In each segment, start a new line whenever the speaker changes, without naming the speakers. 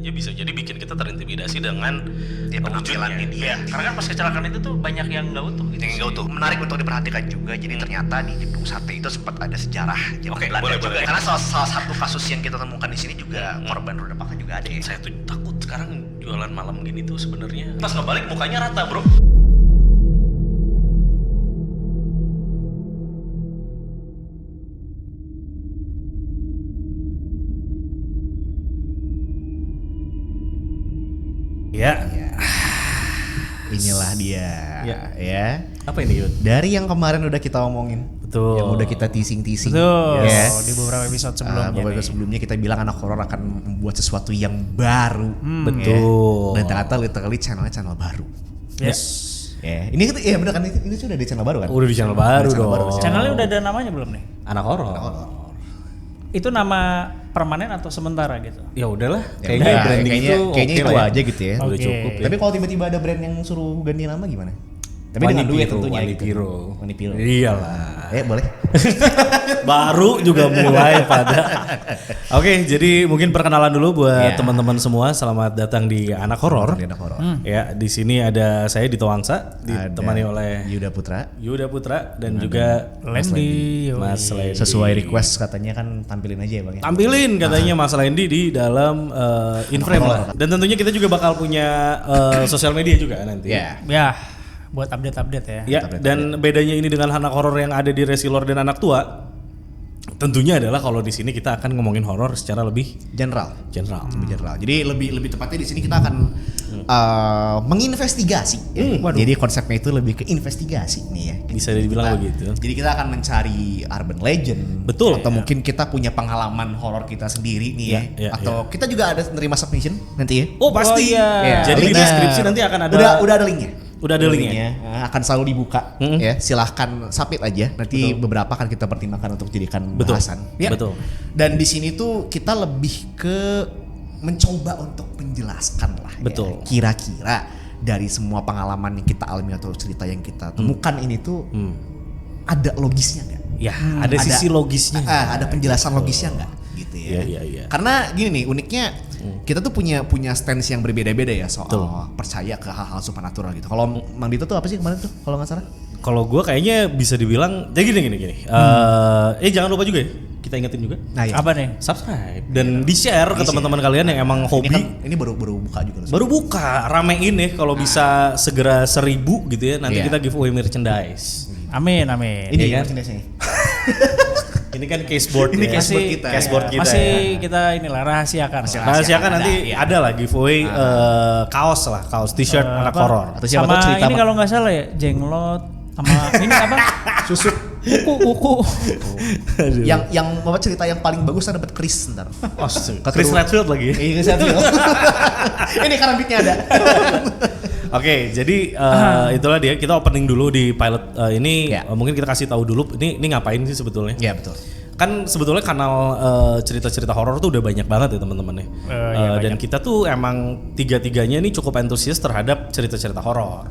ya bisa jadi bikin kita terintimidasi dengan
penampilannya dia.
Karena kan pas kecelakaan itu tuh banyak yang nggak utuh gitu.
Yang gak utuh. Menarik untuk diperhatikan juga. Jadi ternyata di Gedung Sate itu sempat ada sejarah zaman Belanda juga.
boleh.
Karena salah satu kasus yang kita temukan di sini juga korban roda pakar juga ada.
Saya tuh takut sekarang jualan malam gini tuh sebenarnya pas ngebalik mukanya rata bro.
Ya.
Inilah dia ya.
Apa ini Yud?
Dari yang kemarin udah kita omongin.
Betul.
Yang udah kita teasing-teasing.
Betul.
Ya.
Di beberapa episode sebelumnya.
Beberapa episode sebelumnya kita bilang anak horor akan membuat sesuatu yang baru.
Betul.
Ya. Dan ternyata literally channelnya channel baru.
Yes.
Ya. Ini ya bener kan ini sudah di channel baru kan?
Udah di channel baru
Channel
dong.
baru.
Channelnya udah ada namanya belum nih?
Anak horor.
Itu nama permanen atau sementara gitu?
Ya udahlah.
Ya
Kayaknya
udah,
branding
kayaknya
itu
itu
lah ya.
aja gitu ya.
Udah
Oke.
cukup ya.
Tapi kalau tiba-tiba ada brand yang suruh ganti nama gimana? Tapi
Wani
dengan duit
Piro,
tentunya
Wani
gitu.
Piro.
Wani Piro.
Iyalah.
Boleh.
Baru juga mulai pada. Oke, jadi mungkin perkenalan dulu buat teman-teman semua. Selamat datang di Anak Horor.
Di Anak Horor.
Ya, di sini ada saya Dito Wangsa, ditemani
Ada
oleh
Yuda Putra.
Yuda Putra dan juga
Lendi.
Mas Lendi.
Sesuai request katanya kan tampilin aja ya Bang ya.
Tampilin katanya Mas Lendi di dalam In Frame lah. Dan tentunya kita juga bakal punya sosial media juga nanti.
Ya.
Ya, buat update-update ya.
Ya, dan bedanya ini dengan anak horor yang ada di Resilor dan Anak Tua, tentunya adalah kalau di sini kita akan ngomongin horor secara lebih
General.
general.
Lebih general. Jadi lebih tepatnya di sini kita akan menginvestigasi. Jadi konsepnya itu lebih ke investigasi nih ya.
Bisa dibilang begitu.
Jadi kita akan mencari urban legend.
Betul.
Atau mungkin kita punya pengalaman horor kita sendiri nih ya.
Ya,
Atau kita juga ada nerima submission nanti ya.
Oh, pasti.
Oh, iya.
Ya,
Jadi di
linknya
deskripsi nanti akan ada
udah ada linknya.
Udah ada linknya.
Akan selalu dibuka ya. Silahkan submit aja. Nanti beberapa akan kita pertimbangkan untuk jadikan
Betul.
bahasan. Ya.
Betul.
Dan di sini tuh kita lebih ke mencoba untuk menjelaskan lah.
Betul.
Ya. Kira-kira dari semua pengalaman yang kita alami atau cerita yang kita temukan ini tuh ada logisnya nggak?
Ya, ada sisi logisnya.
Ada penjelasan logisnya nggak? Gitu ya.
Iya.
Karena gini nih uniknya kita tuh punya stance yang berbeda-beda ya soal percaya ke hal-hal supernatural gitu. Kalau Mang Dito tuh apa sih kemarin tuh kalau nggak salah?
Kalau gue kayaknya bisa dibilang, jadi gini. Jangan lupa juga ya, kita ingetin juga.
Nah ya.
Apa nih?
Subscribe dan di-share ke teman-teman kalian yang emang hobi.
Ini baru buka juga loh.
Baru buka, ramein ya kalau bisa segera 1000 gitu ya. Nanti
Iya.
kita giveaway merchandise.
Amin.
Ini
Iya kan?
merchandise-nya.
Ini kan caseboard
Ini
ya.
caseboard kita.
Caseboard kita
Masih
ya.
kita inilah rahasiakan.
Rahasiakan nanti ada lah giveaway kaos lah, kaus t-shirt anak
Apa?
horor.
Atau siapa
Sama
tahu cerita
ini kalau nggak salah ya, jenglot sama ini apa?
susuk.
Kuku.
yang bapak cerita yang paling bagus dapat Chris ntar.
Chris Redfield lagi.
Iya Chris Redfield. Ini karena beatnya ada.
Oke, jadi itulah dia. Kita opening dulu di pilot ini.
Ya.
Mungkin kita kasih tahu dulu. Ini ngapain sih sebetulnya?
Iya betul.
Kan sebetulnya kanal cerita-cerita horor tuh udah banyak banget ya teman-teman ya. Dan kita tuh emang tiga-tiganya ini cukup antusias terhadap cerita-cerita horor.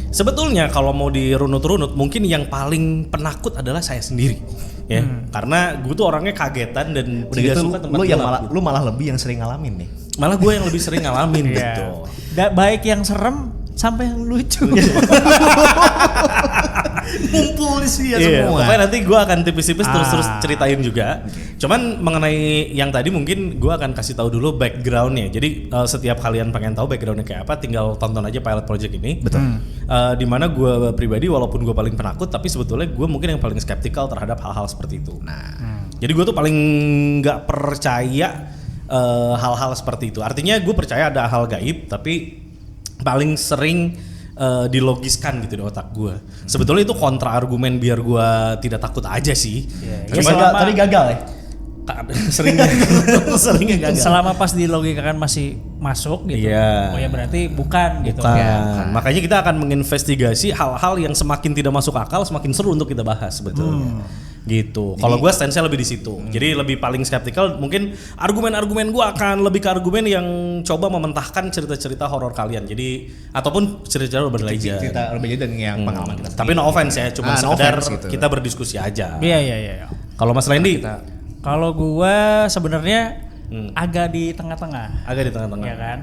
Sebetulnya kalau mau dirunut-runut mungkin yang paling penakut adalah saya sendiri. Ya, karena gue tuh orangnya kagetan dan
Udah
tidak
gitu
suka tempat
lu yang
gelap.
lu malah lebih yang sering ngalamin nih.
Malah gue yang lebih sering ngalamin gitu.
Baik yang serem sampai yang lucu.
Ngumpul di sini ya
Iya,
semua.
pokoknya nanti gue akan tipis-tipis terus ceritain juga. Cuman mengenai yang tadi mungkin gue akan kasih tahu dulu backgroundnya. Jadi setiap kalian pengen tahu backgroundnya kayak apa, tinggal tonton aja pilot project ini.
Betul.
Dimana gue pribadi walaupun gue paling penakut, tapi sebetulnya gue mungkin yang paling skeptikal terhadap hal-hal seperti itu. Jadi gue tuh paling nggak percaya hal-hal seperti itu. Artinya gue percaya ada hal gaib, tapi paling sering dilogiskan gitu di otak gue. Sebetulnya itu kontra argumen biar gue tidak takut aja sih.
Tapi gagal ya.
Seringnya gagal.
Selama pas dilogikakan masih masuk gitu.
Iya.
Oh ya berarti bukan gitu.
Bukan. Makanya kita akan menginvestigasi hal-hal yang semakin tidak masuk akal, semakin seru untuk kita bahas sebetulnya. Gitu. Kalau gue stance-nya lebih di situ. Jadi lebih paling skeptikal. Mungkin argumen-argumen gue akan lebih ke argumen yang coba mementahkan cerita-cerita horor kalian. Jadi ataupun cerita-cerita urban legend.
Cerita urban legend dan yang pengalaman kita.
Tapi no offense ya, cuma
No
sekedar
offense gitu.
kita berdiskusi aja.
Iya.
Kalau Mas Randy,
Kalau gua sebenarnya agak di tengah-tengah.
Agak di tengah-tengah.
Ya kan?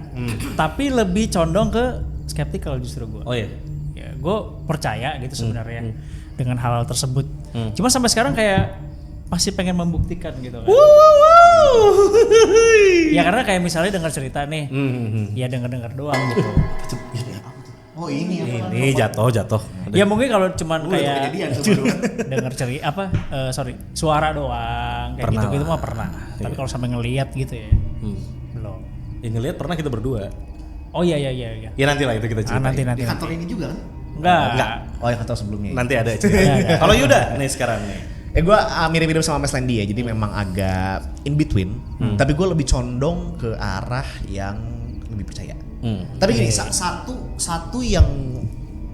Tapi lebih condong ke skeptical justru gue.
Oh iya.
Ya, gue percaya gitu sebenarnya dengan hal-hal tersebut. Cuma sampai sekarang kayak masih pengen membuktikan gitu kan. Ya karena kayak misalnya dengar cerita nih, ya dengar doang gitu.
Oh ini apa?
Ini jatuh.
Ya mungkin kalau cuman kayak
kejadian
dengar cerita suara doang kayak
Pernah
gitu
lah.
mah pernah. Tapi kalau sampai ngelihat gitu ya, belum.
Yang ngeliat pernah kita berdua.
Oh iya.
Ya nanti lah itu kita ceritain.
Nanti.
Di kantor ini juga kan?
Enggak.
Oh yang kantor sebelumnya.
Nanti ada cerita. Kalau Yuda nih sekarang nih.
Gue mirip-mirip sama Mas Lendi ya, jadi memang agak in between. Tapi gue lebih condong ke arah yang lebih percaya. Tapi gini, satu yang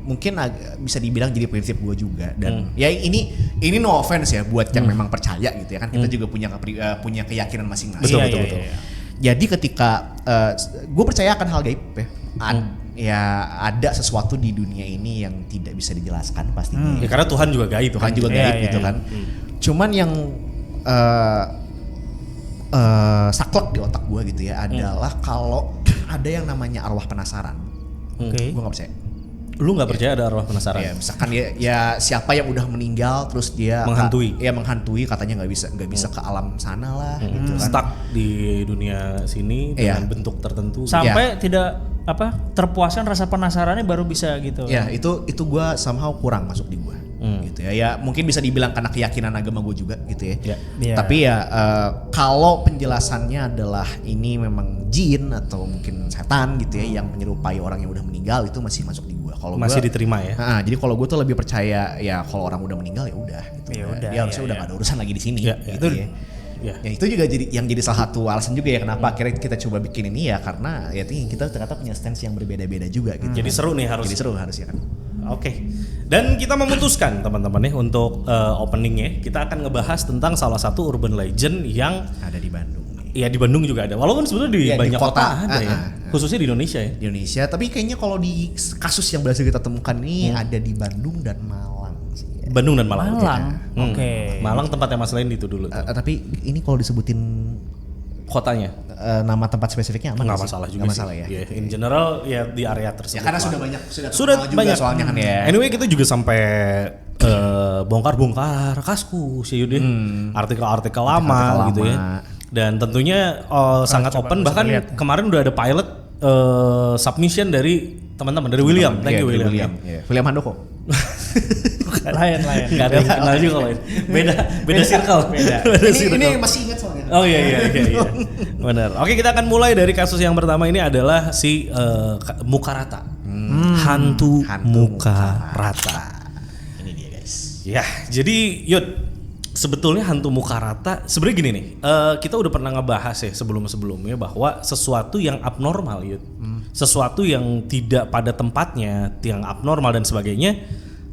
mungkin bisa dibilang jadi prinsip gue juga, dan ya ini no offense ya buat yang memang percaya gitu ya kan, kita juga punya keyakinan masing-masing.
Betul.
Jadi ketika gue percaya akan hal gaib ya, ya ada sesuatu di dunia ini yang tidak bisa dijelaskan pastinya.
Ya karena Tuhan juga gaib.
Tuhan juga gaib gitu kan. Cuman yang saklek di otak gue gitu ya adalah kalau ada yang namanya arwah penasaran.
Oke.
Gue nggak percaya.
Lu nggak percaya ada arwah penasaran?
Ya, misalkan ya siapa yang udah meninggal terus dia menghantui katanya nggak bisa ke alam sana lah gitu kan.
Stuck di dunia sini dengan bentuk tertentu.
Sampai tidak terpuaskan rasa penasarannya baru bisa gitu.
Ya itu gue somehow kurang masuk di gue. Gitu ya. Ya mungkin bisa dibilang karena keyakinan agama gue juga gitu ya. Tapi ya kalau penjelasannya adalah ini memang jin atau mungkin setan gitu ya yang menyerupai orang yang udah meninggal, itu masih masuk di gue. Kalau
masih diterima ya.
Jadi kalau gue tuh lebih percaya ya kalau orang udah meninggal ya udah gitu. Dia harusnya udah gak ada urusan lagi di sini. Gitu ya. Ya itu juga jadi salah satu alasan juga ya kenapa akhirnya kita coba bikin ini ya, karena ya kita ternyata punya stance yang berbeda-beda juga gitu.
Jadi seru nih harus.
Jadi seru harusnya kan.
Oke. Dan kita memutuskan teman-teman ya untuk openingnya kita akan ngebahas tentang salah satu urban legend yang
ada di Bandung.
Iya di Bandung juga ada. Walaupun sebetulnya di banyak kota ada ya. Khususnya di Indonesia ya.
Di Indonesia, tapi kayaknya kalau di kasus yang berhasil kita temukan ini ada di Bandung dan Malang sih. Ya.
Bandung dan Malang.
Oke.
Malang tempatnya Mas Lendi itu dulu.
Tapi ini kalau disebutin
kotanya,
nama tempat spesifiknya aman
nggak masalah juga.
Nggak masalah ya.
Yeah. In general ya di area tersebut.
Ya karena
lah.
sudah banyak soalnya kan ya.
Anyway kita juga sampai bongkar-bongkar kaskus ya Yudi. Artikel-artikel lama gitu ya. Dan tentunya sangat open, bahkan kemarin udah ada pilot submission dari teman-teman dari William. Thank you William.
William Handoko.
Lain.
Enggak ada yang kenal juga kalau ini. Beda circle.
Ini masih ingat soalnya.
Oh iya. Benar. Oke, kita akan mulai dari kasus yang pertama. Ini adalah si muka rata. Hantu muka rata.
Ini dia guys.
Ya, jadi Yud, sebetulnya hantu muka rata sebenarnya gini nih. Kita udah pernah ngebahas ya sebelum-sebelumnya bahwa sesuatu yang abnormal Yud. Sesuatu yang tidak pada tempatnya, yang abnormal dan sebagainya,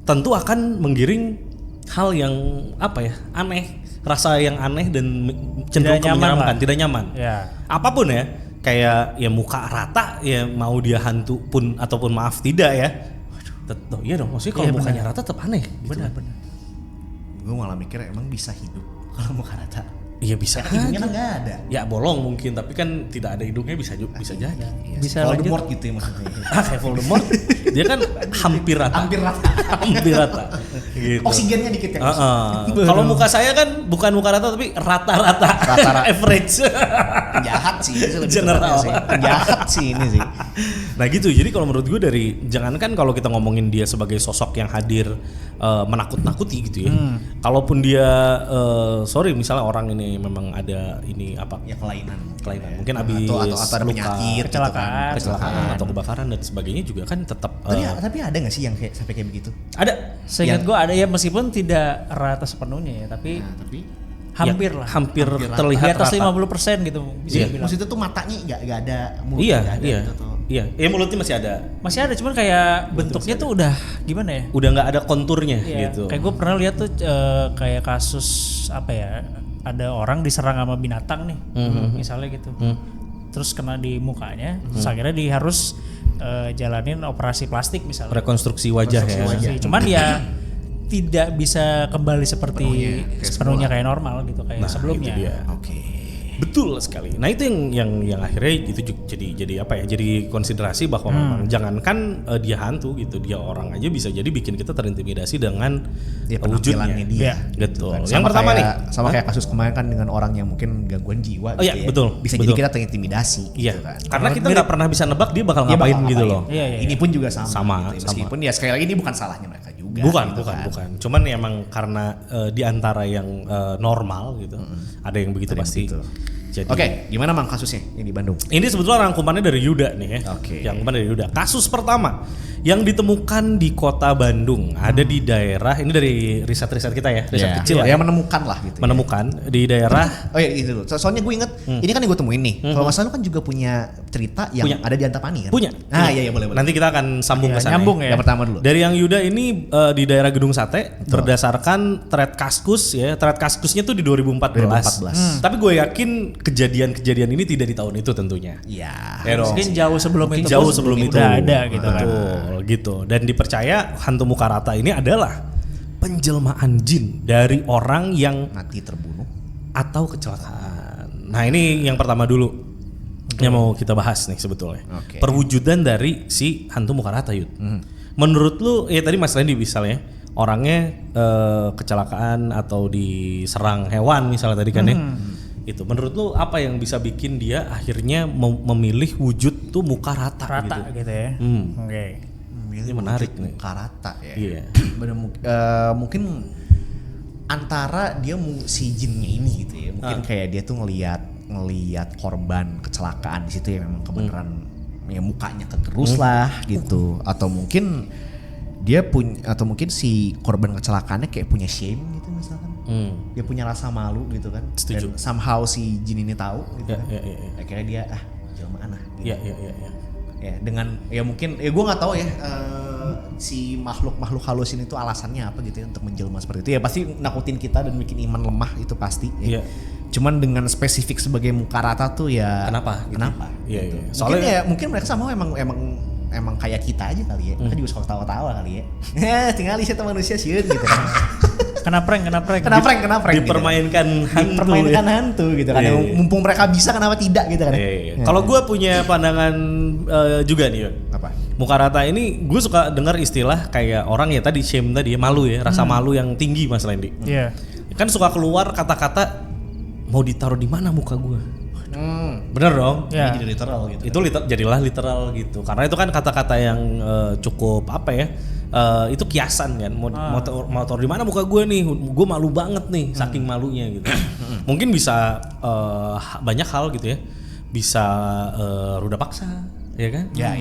tentu akan menggiring hal yang aneh, rasa yang aneh dan cenderung menyeramkan, tidak nyaman.
Ya.
Apapun ya, kayak ya muka rata ya mau dia hantu pun ataupun maaf tidak ya. Waduh, iya dong, maksudnya kalau mukanya rata tetap aneh. Gitu.
Benar.
Gue malah mikir emang bisa hidup kalau muka rata.
Iya bisa.
Hidungnya kan nggak ada.
Ya bolong mungkin, tapi kan tidak ada hidungnya bisa jadi.
Iya,
Bisa
Voldemort gitu ya maksudnya.
Kayak Voldemort, dia kan hampir rata. Hampir rata. Gitu.
Oksigennya dikit ya.
Kalau muka saya kan bukan muka rata tapi rata-rata. Average.
Penjahat sih ini lebih
General.
tepatnya sih. Penjahat sih ini sih.
Nah gitu, jadi kalau menurut gue jangankan kalau kita ngomongin dia sebagai sosok yang hadir menakut-nakuti gitu ya. Kalaupun dia misalnya orang ini memang ada ini
Ya kelainan
mungkin habis
atau ada
luka,
penyakit
kecelakaan
atau kebakaran dan sebagainya juga kan tetap
tapi ada nggak sih yang sampai kayak begitu?
ada.
Seingat gue ada ya, meskipun tidak rata sepenuhnya ya, tapi hampir lah.
Hampir terlihat
di atas
rata.
50% gitu bisa dibilang.
Maksudnya tuh matanya nggak ada mulut.
Iya, mulutnya masih ada.
Masih ada, cuman kayak bentuknya tuh udah gimana ya?
Udah nggak ada konturnya
Iya,
gitu.
kayak gue pernah lihat tuh kayak kasus ada orang diserang sama binatang nih, misalnya gitu. Terus kena di mukanya, terus akhirnya dia harus jalanin operasi plastik misalnya.
Rekonstruksi wajah ya.
Cuman ya tidak bisa kembali sepenuhnya kayak normal gitu kayak sebelumnya.
Oke.
Betul sekali. Nah itu yang akhirnya itu jadi apa ya? Jadi konsiderasi bahwa memang jangankan dia hantu gitu, dia orang aja bisa jadi bikin kita terintimidasi dengan
Ya,
wujudnya.
penampilannya dia.
Betul.
Kan.
Yang pertama nih,
sama kayak kasus kemarin kan dengan orang yang mungkin gangguan jiwa
Oh, iya, betul,
Bisa
betul.
jadi kita terintimidasi
iya.
gitu kan.
Karena kita nggak pernah bisa nebak dia bakal
Dia
ngapain
bakal
gitu
ngapain.
loh.
Iya, iya,
Ini pun juga sama.
Sama,
gitu. Meskipun ya sekali lagi ini bukan salahnya mereka juga.
Bukan.
gitu kan.
Cuman ya emang karena di antara yang normal gitu, ada yang begitu
Ada yang
pasti.
begitu.
Jadi,
Oke, gimana Mang kasusnya yang di Bandung?
ini sebetulnya rangkumannya dari Yuda nih ya.
Oke.
Yang dari Yuda. Kasus pertama yang ditemukan di kota Bandung ada di daerah ini dari riset-riset kita ya, riset
Iya.
kecil
ya,
lah.
yang menemukan lah gitu.
Menemukan di daerah
Oh iya itu dulu. Soalnya gue inget, ini kan yang gue temuin nih. Kalau masalah lu kan juga punya cerita yang
Punya.
ada di Antapani kan?
punya.
Ah iya boleh.
Nanti kita akan sambung
Iya,
ke sana.
nyambung ya.
Yang pertama dulu.
Dari yang Yuda ini di daerah Gedung Sate berdasarkan thread Kaskus ya. Thread Kaskusnya tuh di 2014.
2014.
Tapi gue yakin kejadian-kejadian ini tidak di tahun itu tentunya.
Iya.
Ya dong.
Mungkin jauh sebelum itu
Jauh
pun
sebelum itu
udah ada gitu kan.
Betul, gitu. Dan dipercaya hantu muka rata ini adalah penjelmaan jin dari orang yang
Mati terbunuh.
atau kecelakaan. Nah ini yang pertama dulu yang mau kita bahas nih sebetulnya.
Oke.
Perwujudan dari si hantu muka rata Yud. Menurut lu ya tadi Mas Randy misalnya orangnya kecelakaan atau diserang hewan misalnya tadi kan ya. Itu menurut lu apa yang bisa bikin dia akhirnya memilih wujud tuh muka rata,
Rata
gitu.
gitu ya. Oke.
Ini
menarik nih.
Karata ya.
Iya.
Bener, mungkin antara dia si jinnya ini gitu ya. Mungkin kayak dia tuh ngelihat korban kecelakaan di situ ya memang kebenaran ya mukanya kegerus lah gitu. Atau mungkin dia mungkin si korban kecelakaannya kayak punya shame gitu misalkan. Dia punya rasa malu gitu kan.
Setuju.
Dan somehow si jin ini tahu gitu
Ya,
kan.
ya, ya, ya.
Akhirnya dia jelma anah gitu.
Iya.
Ya dengan ya mungkin ya gue nggak tahu ya si makhluk halus ini tuh alasannya apa gitu ya untuk menjelma seperti itu ya pasti nakutin kita dan bikin iman lemah itu pasti ya.
Iya.
Cuman dengan spesifik sebagai muka rata tuh ya
Kenapa?
Kenapa?
Iya,
Gitu.
iya.
Mungkin ya mungkin mereka sama emang kayak kita aja kali ya. Mereka juga suka ketawa-tawa kali ya. Tinggal lihat manusia sih gitu kan.
Kena prank.
Kena prank gitu.
Dipermainkan hantu.
Dipermainkan
ya.
hantu gitu kan.
Iya, iya.
Mumpung mereka bisa kenapa tidak gitu kan.
Iya. Kalau gue punya pandangan juga nih, Yud.
Apa?
Muka rata ini gue suka dengar istilah kayak orang ya tadi shame tadi ya, malu ya, rasa malu yang tinggi Mas Randy.
Iya.
Kan suka keluar kata-kata mau ditaruh di mana muka gue. Bener dong?
Ya.
Jadi literal gitu.
Itu jadilah literal gitu. Karena itu kan kata-kata yang cukup apa ya? Itu kiasan kan. Mau taruh di mana muka gue nih? Gue malu banget nih, saking malunya gitu. Mungkin bisa banyak hal gitu ya. Bisa ruda paksa, ya kan?
Ya.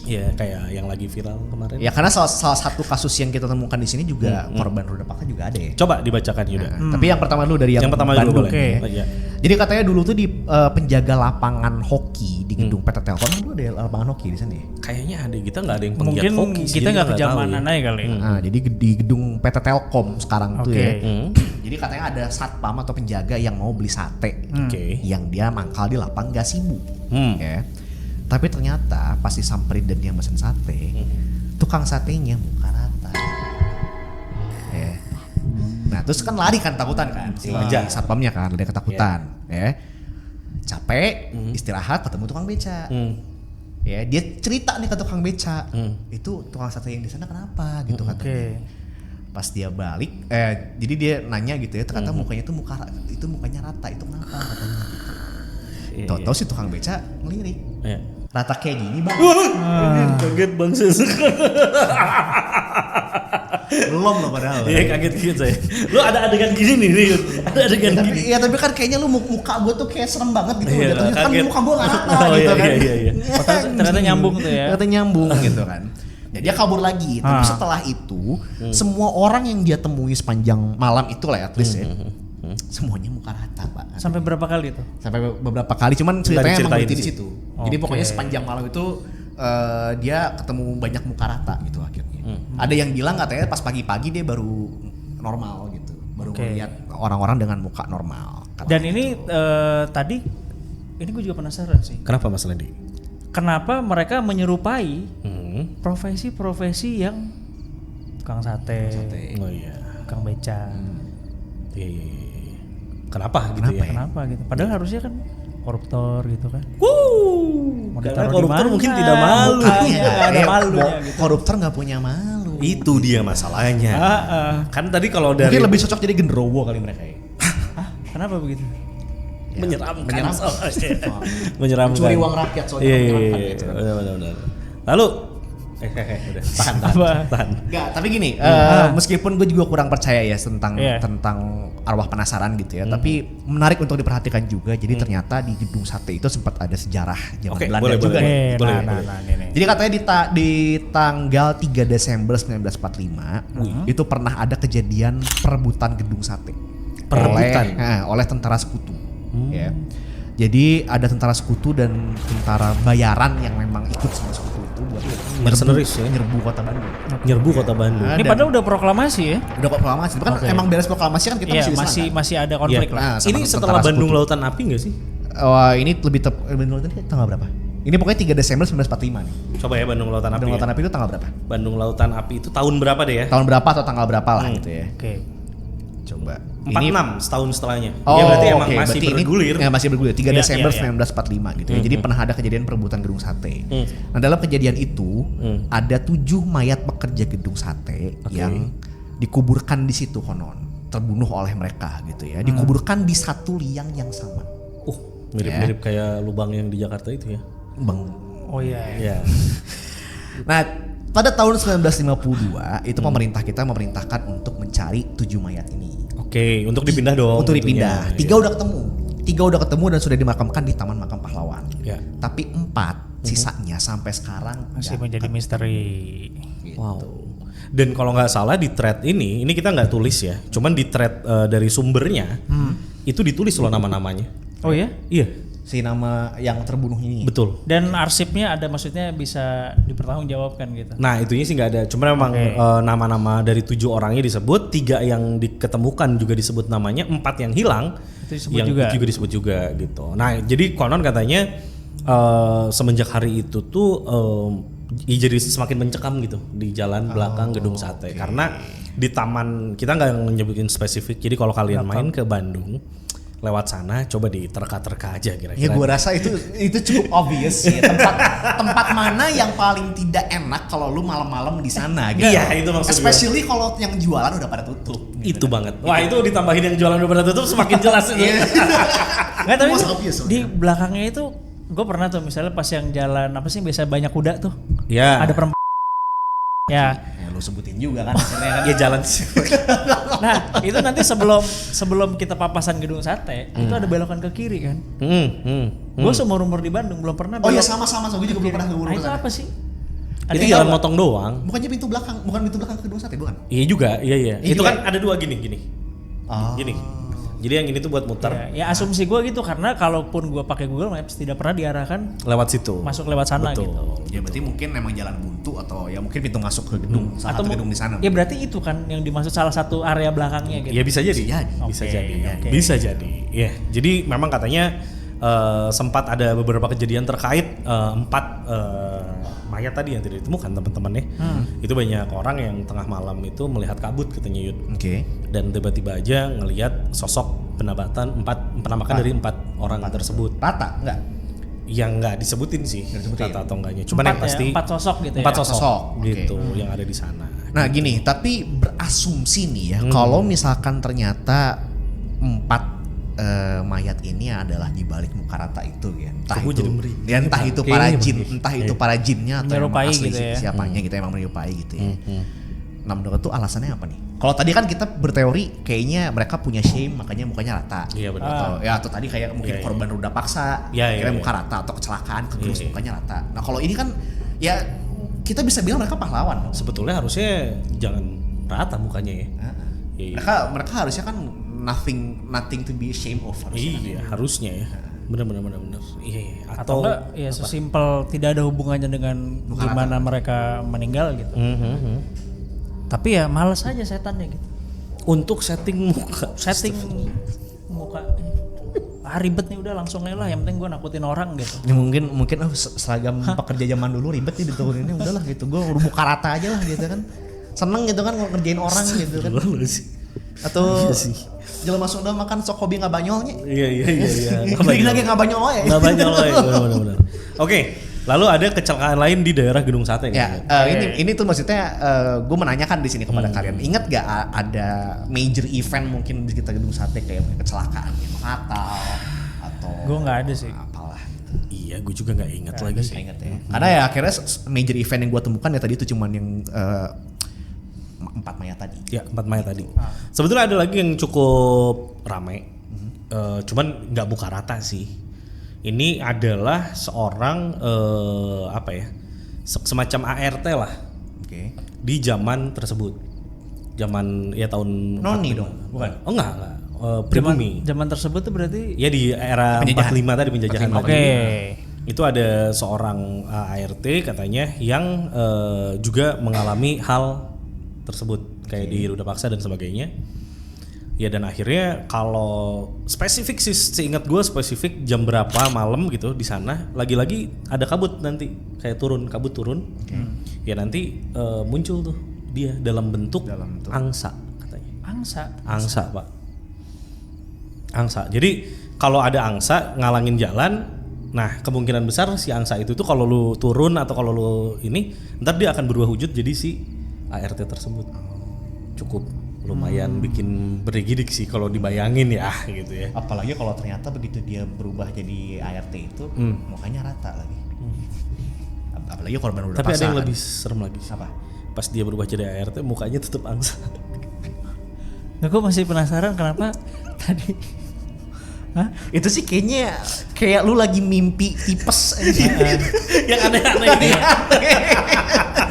Ya kayak yang lagi viral kemarin.
Ya karena salah satu kasus yang kita temukan di sini juga korban ruda paksa juga ada ya.
Coba dibacakan Yuda.
Tapi yang pertama dulu dari yang
pertama
Bandung
dulu boleh.
ya.
Iya.
Jadi katanya dulu tuh di penjaga lapangan hoki di gedung PT Telkom dulu ada lapangan hoki di sana ya.
Kayaknya ada kita nggak ada yang penggiat
Mungkin
hoki sih,
kita
jadi
nggak
tahu
kejamanan
ya.
aja kali.
Nah, jadi di gedung PT Telkom sekarang tuh
Oke.
ya. Jadi katanya ada satpam atau penjaga yang mau beli sate.
Oke.
Yang dia mangkal di lapang gasibu.
Hmm.
Ya. Tapi ternyata pas disamperin dan dia mesen sate, tukang satenya muka rata. Ya. Nah terus kan lari kan takutan kan si
Wajar.
satpamnya kan lari ketakutan. Ya. Capek, istirahat ketemu tukang beca. Ya dia cerita nih ke tukang beca, itu tukang sate yang di sana kenapa gitu katanya.
Oke.
Pas dia balik, jadi dia nanya gitu ya, ternyata mukanya itu mukanya rata, itu kenapa katanya gitu.
Iya,
Tahu-tahu si tukang beca ngelirik,
Iya.
rata kayak gini bang.
Kaget bang
Belum loh padahal.
Iya kaget gitu saya. Lu ada adegan gini nih, Yud. Ada adegan
Tapi,
gini.
ya tapi kan kayaknya lu muka gue tuh kayak serem banget gitu.
Iya,
Jatuhnya kan
kaget.
muka gue gak rata
Oh,
gitu
iya,
kan.
iya.
Ternyata nyambung tuh ya.
Ternyata nyambung gitu kan. Ya dia kabur lagi. Tapi setelah itu semua orang yang dia temui sepanjang malam itu lah at least ya. Semuanya muka rata pak.
Sampai berapa kali tuh?
Sampai beberapa kali. Cuman ceritanya emang
diceritain
berhenti di
sih.
situ. Jadi
Oke.
pokoknya sepanjang malam itu dia ketemu banyak muka rata gitu akhirnya. Ada yang bilang katanya pas pagi-pagi dia baru normal gitu. Baru
Oke.
melihat orang-orang dengan muka normal.
Dan ini tadi ini gue juga penasaran sih.
Kenapa Mas Randy?
Kenapa mereka menyerupai profesi-profesi yang tukang sate,
Oh iya.
tukang beca.
Iya. Kenapa gitu ya?
Kenapa gitu? Padahal harusnya kan koruptor gitu kan. Mau
Karena
ditaruh di
koruptor
mana?
mungkin tidak malu.
Mukanya nggak ada malunya
Bo-
gitu.
Koruptor nggak punya malu.
Itu dia masalahnya. Kan tadi kalau dari
Mungkin lebih cocok jadi genderuwo kali mereka ya.
Kenapa begitu?
menyeramkan soalnya. Menyeramkan.
Curi uang rakyat soalnya.
Iya,
menyeramkan
iya,
gitu.
benar. Lalu udah tahan.
Enggak, tapi gini, meskipun gue juga kurang percaya ya tentang arwah penasaran gitu ya, tapi menarik untuk diperhatikan juga. Jadi ternyata di Gedung Sate itu sempat ada sejarah zaman
Oke,
Belanda
boleh,
juga.
boleh.
nih.
Boleh.
Ini.
Jadi katanya di tanggal 3 Desember 1945 itu pernah ada kejadian perebutan Gedung Sate.
Perebutan?
Oleh tentara sekutu. Ya. Jadi ada tentara sekutu dan tentara bayaran yang memang ikut sama sekutu itu buat
Mercenaries ya?
nyerbu kota Bandung.
Nyerbu kota Bandung.
Ini padahal udah proklamasi ya?
Udah kok proklamasi. Itu kan emang beres proklamasi kan kita
Iya,
masih diserang, kan?
masih ada konflik
Iya.
lah.
Nah, sama
Ini
tentara
setelah Bandung
sekutu.
Lautan Api nggak sih?
Wah, ini lebih Bandung Lautan Api tanggal berapa? Ini pokoknya 3 Desember 1945 nih.
Coba ya Bandung Lautan Api.
Bandung Lautan
Ya.
Api itu tanggal berapa?
Bandung Lautan Api itu tahun berapa deh ya?
Tahun berapa atau tanggal berapa lah gitu ya.
Oke.
Coba.
46 setahun setelahnya.
Oh,
Ya berarti emang
oke.
masih
Berarti ini-
bergulir.
Ya, masih bergulir. 3
Iya,
Desember
iya, iya.
1945 gitu ya. Jadi pernah ada kejadian perebutan gedung sate. Nah, dalam kejadian itu ada 7 mayat pekerja gedung sate yang dikuburkan di situ konon, terbunuh oleh mereka gitu ya. Dikuburkan di satu liang yang sama.
Mirip-mirip kayak lubang yang di Jakarta itu ya.
Bang.
Oh iya.
Iya.
Nah, pada tahun 1952 itu pemerintah kita memerintahkan untuk mencari 7 mayat ini.
Oke, untuk dipindah dong.
Untuk
tentunya.
dipindah. 3 udah ketemu. 3 udah ketemu dan sudah dimakamkan di Taman Makam Pahlawan.
Ya.
Tapi 4 sisanya sampai sekarang
Masih
nggak
menjadi misteri.
Wow. Dan kalau nggak salah di thread ini kita nggak tulis ya, cuman di thread dari sumbernya itu ditulis loh nama-namanya.
Oh ya?
Iya,
si nama yang terbunuh ini.
betul.
Dan arsipnya ada, maksudnya bisa dipertanggungjawabkan gitu.
Nah itunya sih nggak ada, cuma memang nama-nama dari 7 orangnya disebut, 3 yang diketemukan juga disebut namanya, 4 yang hilang
Itu disebut
yang
juga.
juga disebut juga gitu. Nah jadi konon katanya semenjak hari itu tuh jadi semakin mencekam gitu di jalan belakang Gedung Sate karena di taman, kita nggak nyebutin spesifik. Jadi kalau kalian main ke Bandung lewat sana, coba diterka-terka aja kira-kira.
Ya gue rasa itu cukup obvious ya, tempat mana yang paling tidak enak kalau lu malam-malam di sana gitu.
Iya, itu maksud gue.
Especially kalau yang jualan udah pada tutup.
Itu banget. Wah itu ditambahin yang jualan udah tutup semakin jelas itu.
Nggak, tapi
Most obvious
di belakangnya itu gue pernah tuh misalnya pas yang jalan apa sih, biasa banyak kuda tuh.
Ya.
Ada perempuan. Ya.
Ya lu sebutin juga kan hasilnya kan.
Ya jalan sih.
Nah, itu nanti sebelum kita papasan Gedung Sate, itu ada belokan ke kiri kan. Gue seumur umur di Bandung belum pernah
Oh ya
belok.
sama-sama, gue juga belum pernah
Nah, itu apa sih?
Itu
yang
jalan
tahu
motong doang.
Bukannya pintu belakang ke Gedung Sate bukan?
Iya juga, iya.
Iya
Itu
juga.
kan ada 2 gini.
Oh.
Gini. Jadi yang ini tuh buat muter
nggak? Ya asumsi gue gitu, karena kalaupun gue pakai Google Maps tidak pernah diarahkan
lewat situ.
masuk lewat sana
Betul.
gitu.
Ya berarti mungkin memang jalan buntu atau ya mungkin pintu masuk ke gedung, salah satu
mu-
gedung di sana.
Ya berarti itu kan yang dimaksud salah satu area belakangnya gitu.
Ya bisa jadi.
Bisa
Bisa
jadi.
jadi.
Oke.
Bisa jadi. Ya. Jadi memang katanya sempat ada beberapa kejadian terkait 4 mayat tadi yang tidak ditemukan teman-teman ya. Itu banyak orang yang tengah malam itu melihat kabut katanya Yud.
Oke.
Dan tiba-tiba aja ngelihat sosok penampakan dari 4 orang tersebut.
Rata enggak?
Yang nggak disebutin sih kata atau enggaknya. Cuman
4
yang pasti
4 sosok gitu
4
ya.
sosok,
Sosok,
gitu yang ada di sana.
Nah gini, tapi berasumsi nih ya, kalau misalkan ternyata 4 mayat ini adalah di balik muka rata itu ya, entah
Gua
itu,
jadi merinding.
ya entah itu para jin, entah itu para jinnya atau emang
Menyerupai
asli
gitu ya.
siapanya gitu, emang menyerupai gitu ya. Nah menurut tuh alasannya apa nih? Kalau tadi kan kita berteori kayaknya mereka punya shame makanya mukanya rata.
Iya benar.
Atau tadi kayak mungkin
Iya,
korban ruda paksa,
Iya,
akhirnya
iya,
muka rata atau kecelakaan kegerus
Iya.
mukanya rata. Nah kalau ini kan ya kita bisa bilang mereka pahlawan.
Sebetulnya harusnya jangan rata mukanya ya. Iya.
Mereka harusnya kan nothing to be ashamed of harusnya.
Iya, harusnya ya. Benar. Iya.
Atau enggak ya sesimpel tidak ada hubungannya dengan gimana mereka meninggal gitu. Tapi ya males aja setannya gitu.
Untuk setting muka.
Setting muka. Ribet nih, udah langsung aja lah, yang penting gue nakutin orang gitu.
Ya mungkin seragam pekerja zaman dulu ribet nih dituruninnya, udahlah gitu. Gue muka rata aja lah gitu kan. Seneng gitu kan ngerjain orang gitu kan. Atau jelema Sunda makan sok hobi ngabanyolnya.
Iya.
Gini lagi ngabanyol ya.
Nggak banyak loh, benar. Oke, lalu ada kecelakaan lain di daerah Gedung Sate nih.
Ya, ini tuh maksudnya gue menanyakan di sini kepada kalian. Ingat gak ada major event mungkin di sekitar Gedung Sate kayak kecelakaan yang fatal atau
Gue nggak ada sih.
apalah.
Iya, gue juga nggak ingat lagi sih.
Ingat ya. Karena ya akhirnya major event yang gue temukan ya tadi itu cuman yang 4 mayat tadi.
Ya, 4 mayat tadi. Sebetulnya ada lagi yang cukup ramai, cuman nggak buka rata sih. Ini adalah seorang semacam ART lah
Oke.
di zaman tersebut. Zaman ya tahun
Noni
45.
dong, bukan?
Oh enggak. Pribumi.
Zaman tersebut tuh berarti.
Ya di era
Penjajahan.
45 tadi penjajahan.
45.
tadi.
Oke.
Itu ada seorang ART katanya yang juga mengalami hal tersebut kayak di ruda paksa dan sebagainya. Ya dan akhirnya kalau spesifik sih seingat gue spesifik jam berapa malam gitu di sana lagi-lagi ada kabut nanti kayak kabut turun. Ya nanti muncul tuh dia dalam bentuk angsa katanya. Angsa Pak. Angsa. Jadi kalau ada angsa ngalangin jalan, nah kemungkinan besar si angsa itu tuh kalau lu turun atau kalau lu ini, ntar dia akan berubah wujud jadi si ART tersebut. Cukup lumayan bikin berigidik sih kalau dibayangin ya gitu ya.
Apalagi kalau ternyata begitu dia berubah jadi ART itu mukanya rata lagi. Apalagi korban udah
Tapi ada yang
pasangan.
lebih serem lagi.
Apa?
Pas dia berubah jadi ART mukanya tetap angsa.
Nah, gue masih penasaran kenapa tadi. Hah?
Itu sih kayaknya kayak lu lagi mimpi tipes aja.
Yang aneh-aneh ini.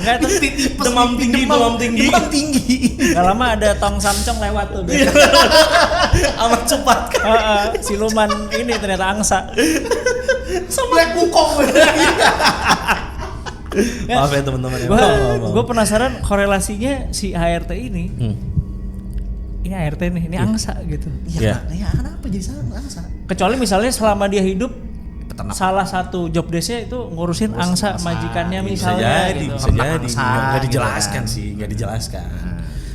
Enggak tuh
Tipes,
Demam
mimpi
tinggi.
Demam tinggi.
Gak lama ada tong samcong lewat tuh.
Amat cepat.
Siluman ini ternyata angsa.
Black Wukong.
Maaf ya teman-teman.
Gue penasaran korelasinya si HRT ini. Ini ART nih, ini angsa gitu.
Iya.
Ya kenapa jadi angsa?
Kecuali misalnya selama dia hidup
Peternak.
salah satu job desk-nya itu ngurusin angsa majikannya
Bisa
misalnya
jadi,
gitu.
bisa jadi.
Angsa,
Nggak
gitu
dijelaskan
kan.
sih, nggak dijelaskan.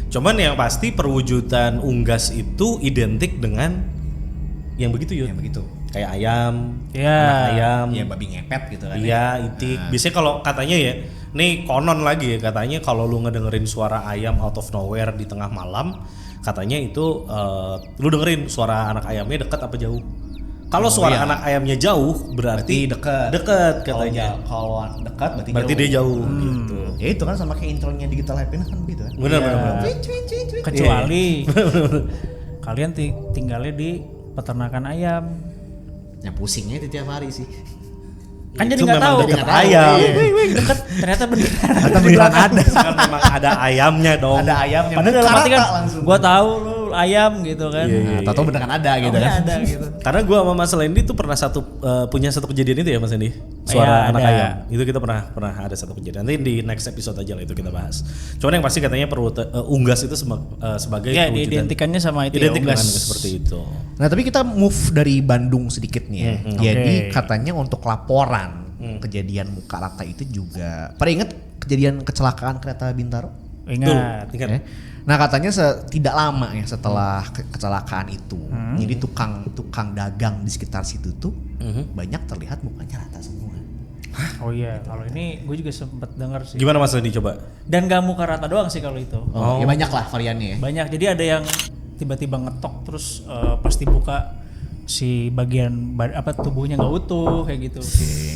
Cuman yang pasti perwujudan unggas itu identik dengan yang begitu Yud.
Yang begitu.
Kayak ayam,
Iya.
anak ayam,
Ya babi ngepet gitu kan.
iya itik. Biasanya kalau katanya ya, nih konon lagi ya katanya kalau lu ngedengerin suara ayam out of nowhere di tengah malam, katanya itu lu dengerin suara anak ayamnya dekat apa jauh. Kalau suara anak ayamnya jauh berarti
dekat.
Dekat katanya.
Kalau dekat
Berarti dia jauh gitu.
Ya itu kan sama kayak intronya Digital Happiness kan begitu kan.
Benar.
Kecuali kalian tinggalnya di peternakan ayam.
Yang pusingnya itu tiap hari sih.
Kan jadi
Itu
nggak
memang
tahu.
deket
Nggak tahu,
ayam.
iya.
Deket ternyata beneran.
Atau bilang ada.
Kan memang ada ayamnya dong.
Ada ayamnya.
Padahal dalam arti kan
Rata langsung.
gua tahu lu ayam gitu kan.
Nah, tahu beneran ada gitu
Taunya
kan.
ada gitu.
Karena gua sama Mas Lendi tuh pernah punya satu kejadian itu ya Mas Lendi. Suara
Iya,
anak
ada.
ayam. Itu kita pernah ada satu kejadian. Nanti di next episode aja lah itu kita bahas. Cuman yang pasti katanya perlu unggas itu sebagai
Ya,
perwujudan.
diidentikannya sama itu
Identik
ya,
dengan
unggas.
seperti itu.
Nah tapi kita move dari Bandung sedikit nih ya. Jadi
Oke.
katanya untuk laporan kejadian muka rata itu juga. Pada ingat kejadian kecelakaan kereta Bintaro?
Ingat.
Ingat.
Ya. Nah katanya tidak lama ya setelah kecelakaan itu, jadi tukang dagang di sekitar situ tuh banyak terlihat mukanya rata semua.
Oh iya, kalau ini gue juga sempet denger sih.
Gimana Mas Lendi coba?
Dan gak muka rata doang sih kalau itu.
Ya banyak lah variannya ya.
Banyak. Jadi ada yang tiba-tiba ngetok terus pas dibuka si bagian tubuhnya nggak utuh kayak gitu.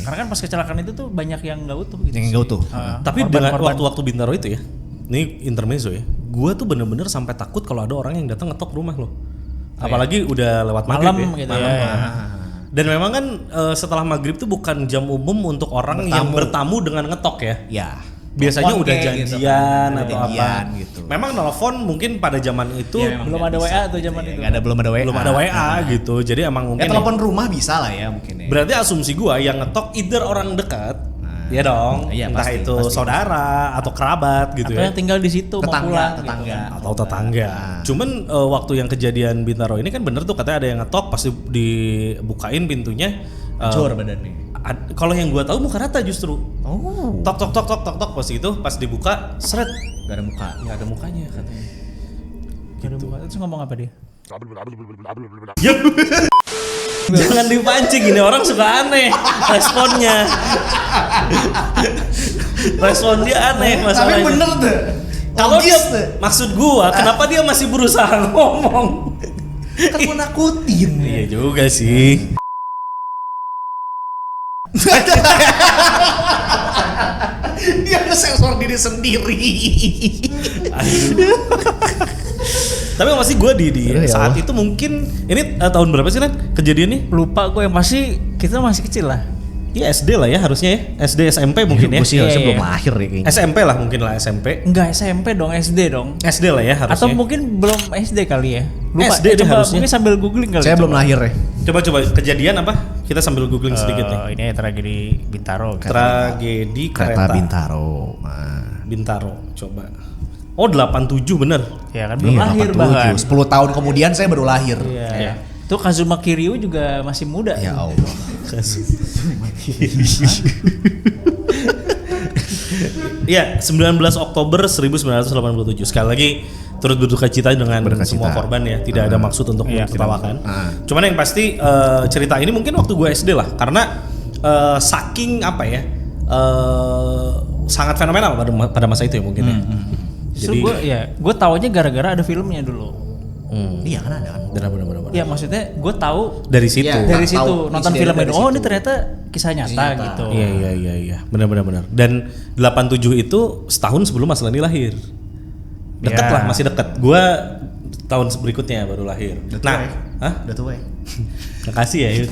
Karena kan pas kecelakaan itu tuh banyak yang nggak utuh gitu.
Yang nggak utuh.
Tapi dengan waktu-waktu Bintaro itu ya, ini intermezzo ya, gue tuh bener-bener sampai takut kalau ada orang yang datang ngetok rumah loh. Apalagi udah lewat
malam
maghrib ya.
gitu
Malam.
ya.
Dan memang kan setelah maghrib tuh bukan jam umum untuk orang yang bertamu dengan ngetok ya.
Ya.
Biasanya
Telepon
udah
kayak
janjian
gitu kan.
atau
Janjian
apa.
gitu.
Memang nelfon mungkin pada zaman itu
Ya, memang
Belum
nggak
ada
bisa
WA tuh
gitu
zaman
ya.
itu.
Nggak ada, belum ada WA.
belum ada WA gitu. Jadi emang
Ya
mungkin
telepon rumah bisa lah ya mungkin ya.
berarti asumsi gua yang ngetok either orang dekat, ya dong,
iya,
entah
pasti,
itu
pasti.
saudara atau kerabat gitu
Atau
ya.
yang tinggal di situ mau pulang gitu
tetangga.
kan.
Atau tetangga. Cuman waktu yang kejadian Bintaro ini kan bener tuh katanya ada yang ngetok pas dibukain pintunya.
Hancur badannya.
Kalau yang gua tahu muka rata justru.
Oh.
Tok pas itu pas dibuka seret
Gak ada muka.
nggak ada mukanya katanya.
Gitu. Terus ngomong apa dia?
Jangan dipancing, ini orang suka aneh responnya. Respon dia aneh masalahnya.
Tapi bener tuh.
Kalau dia
Logis tuh.
maksud gua, kenapa dia masih berusaha ngomong?
Kan mau nakutin.
Iya juga sih.
Dia nge-sensor diri sendiri.
Tapi masih gue di
Aduh, ya
saat
Allah.
itu mungkin ini tahun berapa sih Len kejadiannya?
Lupa gue yang pasti kita masih kecil lah.
Iya SD lah ya harusnya ya, SD SMP mungkin ya.
Gue sih harusnya
Iya.
belum lahir ya kayaknya.
SMP lah mungkin lah SMP.
Enggak SMP dong, SD dong.
SD lah ya harusnya.
Atau mungkin belum SD kali ya. Lupa.
SD deh
coba
harusnya.
mungkin sambil googling kali.
Saya belum lahir ya.
Coba kejadian apa? Kita sambil googling sedikit nih.
Ini tragedi Bintaro.
Tragedi
Kereta
kereta
Bintaro. Nah.
Bintaro. Coba. Oh 87 bener.
Ya kan belum
Iya,
lahir
87.
bahkan.
10 tahun kemudian saya baru lahir.
Iya.
Iya.
Tuh Kazuma Kiryu juga masih muda.
Ya Allah.
Iya, 19 Oktober 1987. Sekali lagi turut berduka cita dengan
Berduka
semua
cita.
korban ya. Tidak ada maksud untuk
Iya.
menertawakan. Cuman yang pasti cerita ini mungkin waktu gue SD lah, karena saking apa ya, sangat fenomenal pada masa itu ya mungkin ya.
Justru gue taunya gara-gara ada filmnya dulu.
Iya kan ada kan.
Benar.
Ya maksudnya gue tahu
Dari situ.
Iya.
dari
Tahu
situ nonton
isi
film
dari
itu. Oh
situ.
ini ternyata kisah nyata gitu.
Iya. Benar. Dan 87 itu setahun sebelum Mas Lani lahir. Deket
Ya.
lah, masih deket. Gua tahun berikutnya baru lahir. Nah, hah?
Udah tua ya.
Makasih ya. Yud.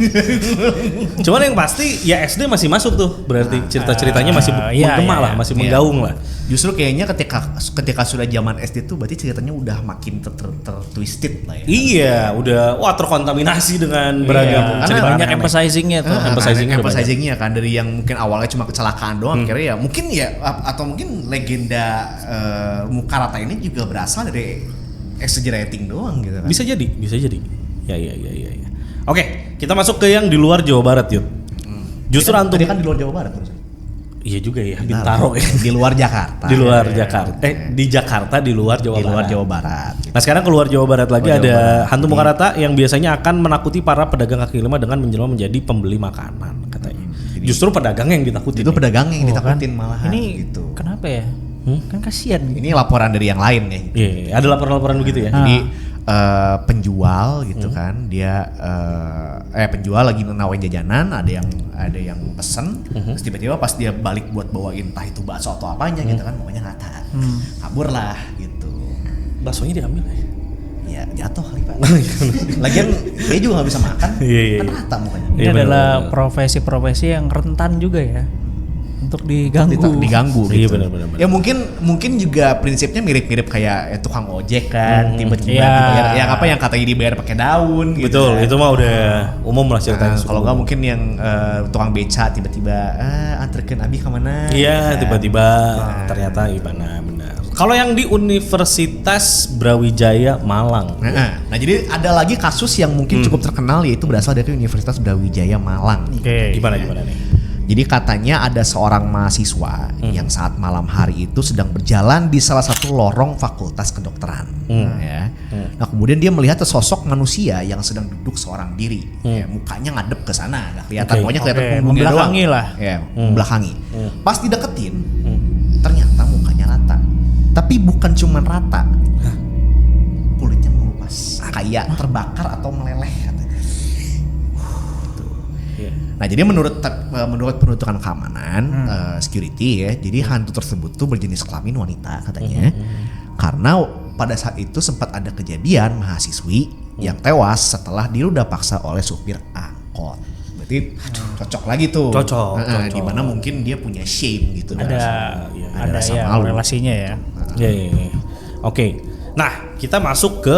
Cuman yang pasti ya SD masih masuk tuh. Berarti cerita-ceritanya masih
iya,
menggema
iya,
lah, masih
Iya.
menggaung lah.
Justru kayaknya ketika sudah zaman SD tuh berarti ceritanya udah makin twisted lah ya.
Iya, udah terkontaminasi dengan beragam
Karena
cerita
banyak
aneh-aneh.
emphasizingnya tuh.
Emphasizing-nya
kan dari yang mungkin awalnya cuma kecelakaan doang, akhirnya ya mungkin ya atau mungkin legenda Mukarata ini juga berasal dari exaggerating doang gitu kan.
Bisa jadi. Ya. Oke, kita masuk ke yang di luar Jawa Barat, Yud. Justru antum
Tadi kan di luar Jawa Barat terus.
iya juga ya, Bintaro ya.
Di luar Jakarta.
Di luar Jakarta. Di Jakarta di luar Jawa
Di luar
Barat.
Jawa Barat.
Nah sekarang keluar Jawa Barat lagi
Keluar
ada
Jawa Barat.
hantu Mukarata yang biasanya akan menakuti para pedagang kaki lima dengan menjelma menjadi pembeli makanan katanya. Justru pedagang yang ditakuti.
Itu pedagang yang ditakutin
kan?
malahan
Ini
gitu.
kenapa ya? Kan kasihan.
Ini laporan dari yang lain nih.
Iya, ada laporan-laporan begitu ya.
Jadi penjual gitu kan, dia penjual lagi nawarin jajanan, ada yang pesen, terus tiba-tiba pas dia balik buat bawain entah itu bakso atau apanya gitu kan, mukanya rata, kabur lah gitu.
Baksonya diambil ya.
Ya jatuh kali Pak. Lagian dia juga nggak bisa makan,
Iya.
kan rata mukanya.
Ini
Iya,
adalah
benar.
profesi-profesi yang rentan juga ya untuk diganggu.
Diganggu
Iya,
gitu.
benar.
Ya mungkin juga prinsipnya mirip-mirip kayak tukang ojek kan, tiba-tiba
Iya.
dibayar, yang apa yang katanya dibayar pakai daun gitu.
Betul,
kan.
itu mah udah umum lah ceritanya.
Kalau nggak mungkin yang tukang beca tiba-tiba anterkeun abi kemana?
Iya, tiba-tiba ternyata gimana benar. Kalau yang di Universitas Brawijaya Malang.
Nah, jadi ada lagi kasus yang mungkin cukup terkenal yaitu berasal dari Universitas Brawijaya Malang.
Oke.
Gimana nih?
Jadi katanya ada seorang mahasiswa yang saat malam hari itu sedang berjalan di salah satu lorong fakultas kedokteran. Ya. Nah kemudian dia melihat sesosok manusia yang sedang duduk seorang diri. Ya, mukanya ngadep ke sana, nggak kelihatan.
Oke.
Pokoknya kelihatan
Oke,
punggungnya doang.
membelakangi lah.
Ya, membelakangi. Pas dideketin, ternyata mukanya rata. Tapi bukan cuma rata, kulitnya mengelupas, kayak terbakar atau meleleh katanya. Nah jadi menurut penuturan keamanan security ya, jadi hantu tersebut tuh berjenis kelamin wanita katanya, karena pada saat itu sempat ada kejadian mahasiswi yang tewas setelah diruda paksa oleh supir angkot. Berarti cocok lagi tuh.
Cocok.
Di mana mungkin dia punya shame gitu.
Ada
rasa
ya
malu.
relasinya ya.
Iya. Oke. Nah, kita masuk ke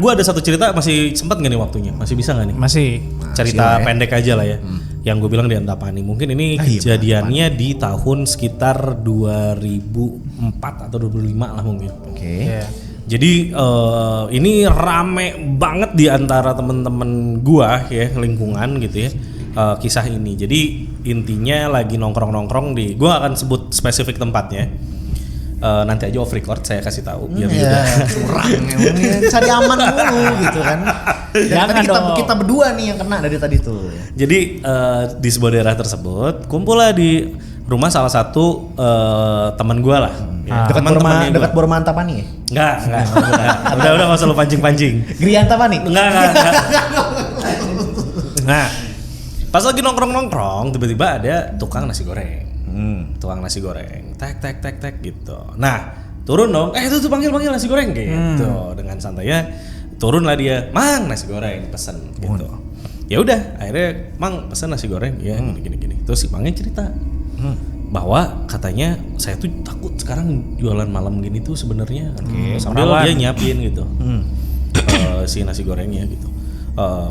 gue ada satu cerita, masih sempat nggak nih waktunya? Masih bisa nggak nih?
Masih.
Cerita
Masih lah ya.
pendek aja lah ya. Yang gue bilang di Antapani. Mungkin ini
iya,
kejadiannya di tahun sekitar 2004 atau 2005 lah mungkin.
Oke.
Iya.
Jadi ini rame banget di antara temen-temen gua ya, lingkungan gitu ya, kisah ini. Jadi intinya lagi nongkrong-nongkrong di, gua akan sebut spesifik tempatnya, nanti aja off record saya kasih tahu biar
curang emangnya cari aman dulu gitu kan. Dan
Jangan
tadi
dong.
kita berdua nih yang kena dari tadi tuh.
Jadi di sebuah daerah tersebut kumpul lah di rumah salah satu teman gue lah. Ya,
Dekat
teman-temannya gua.
dekat Bormanta Pani ya?
Enggak. Udah nggak usah lu pancing-pancing.
Grianta Pani?
Enggak. Nah, pas lagi nongkrong tiba-tiba ada tukang nasi goreng. Tukang nasi goreng. Tek gitu. Nah, turun dong. Itu panggil nasi goreng gitu. Dengan santainya turunlah dia. Mang, nasi goreng pesen gitu. Ya udah, akhirnya Mang pesen nasi goreng ya gini. Terus si Mangnya cerita. Bahwa katanya saya tuh takut sekarang jualan malam gini tuh sebenarnya sambil dia nyiapin gitu si nasi gorengnya gitu.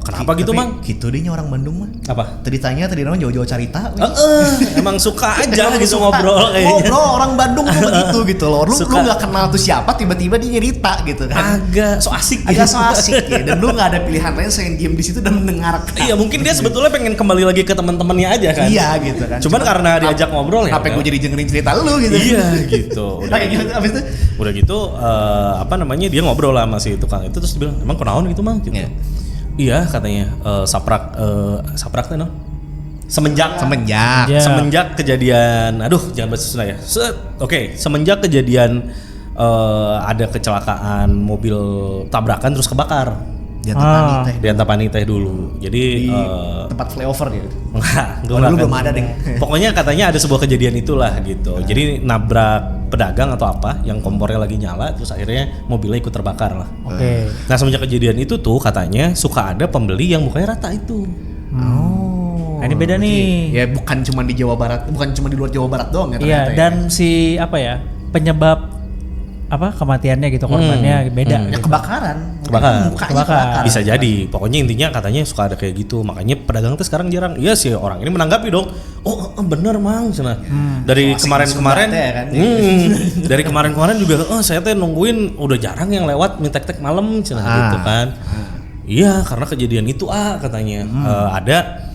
Kenapa gitu Mang?
Gitu deh orang Bandung mah.
Apa?
Tadi tanya tadi orang jauh-jauh cerita.
Emang suka aja gitu ngobrol kayaknya.
Ngobrol orang Bandung tuh begitu gitu loh. Lu
Suka.
nggak kenal tuh siapa tiba-tiba dia nyerita gitu kan.
Agak so asik
Agak so asik ya. Dan lu nggak ada pilihan lain selain diem di situ dan mendengarkan.
Iya mungkin dia sebetulnya pengen kembali lagi ke teman-temannya aja kan.
Iya gitu kan.
Cuman karena diajak ngobrol ya.
Kenapa gue jadi dengerin cerita lu gitu?
Iya gitu.
Kayak gitu abis itu.
Udah gitu dia ngobrol lah sama si tukang itu terus dia bilang emang kenaon gitu Mang gitu.
Iya.
Iya katanya saprak teh no. Semenjak
Ya.
semenjak kejadian jangan bahas Sunda ya. Oke, semenjak kejadian ada kecelakaan mobil tabrakan terus kebakar.
Di Antapani teh.
Di Antapani teh dulu. Jadi
Di tempat flyover gitu.
enggak,
Dulu belum ada deh.
Pokoknya katanya ada sebuah kejadian itulah gitu. Jadi nabrak pedagang atau apa yang kompornya lagi nyala terus akhirnya mobilnya ikut terbakar lah.
Oke.
Nah semenjak kejadian itu tuh katanya suka ada pembeli yang mukanya rata itu.
Oh.
Nah, ini beda nih.
Ya bukan cuma di Jawa Barat, bukan cuma di luar Jawa Barat doang ya
Iya,
ternyata ya.
dan si penyebab kematiannya gitu korbannya beda.
Ya
gitu.
kebakaran.
Kebakaran.
Mukanya
Kebakar.
kebakar.
Bisa jadi. Pokoknya intinya katanya suka ada kayak gitu. Makanya pedagang tuh sekarang jarang. Iya sih orang ini menanggapi dong. Oh bener Mang. Dari
So, asik
kemarin-kemarin.
Sunda teh kan.
Dari kemarin-kemarin juga. Saya teh nungguin udah jarang yang lewat mie tek-tek malam gitu kan. Iya karena kejadian itu katanya ada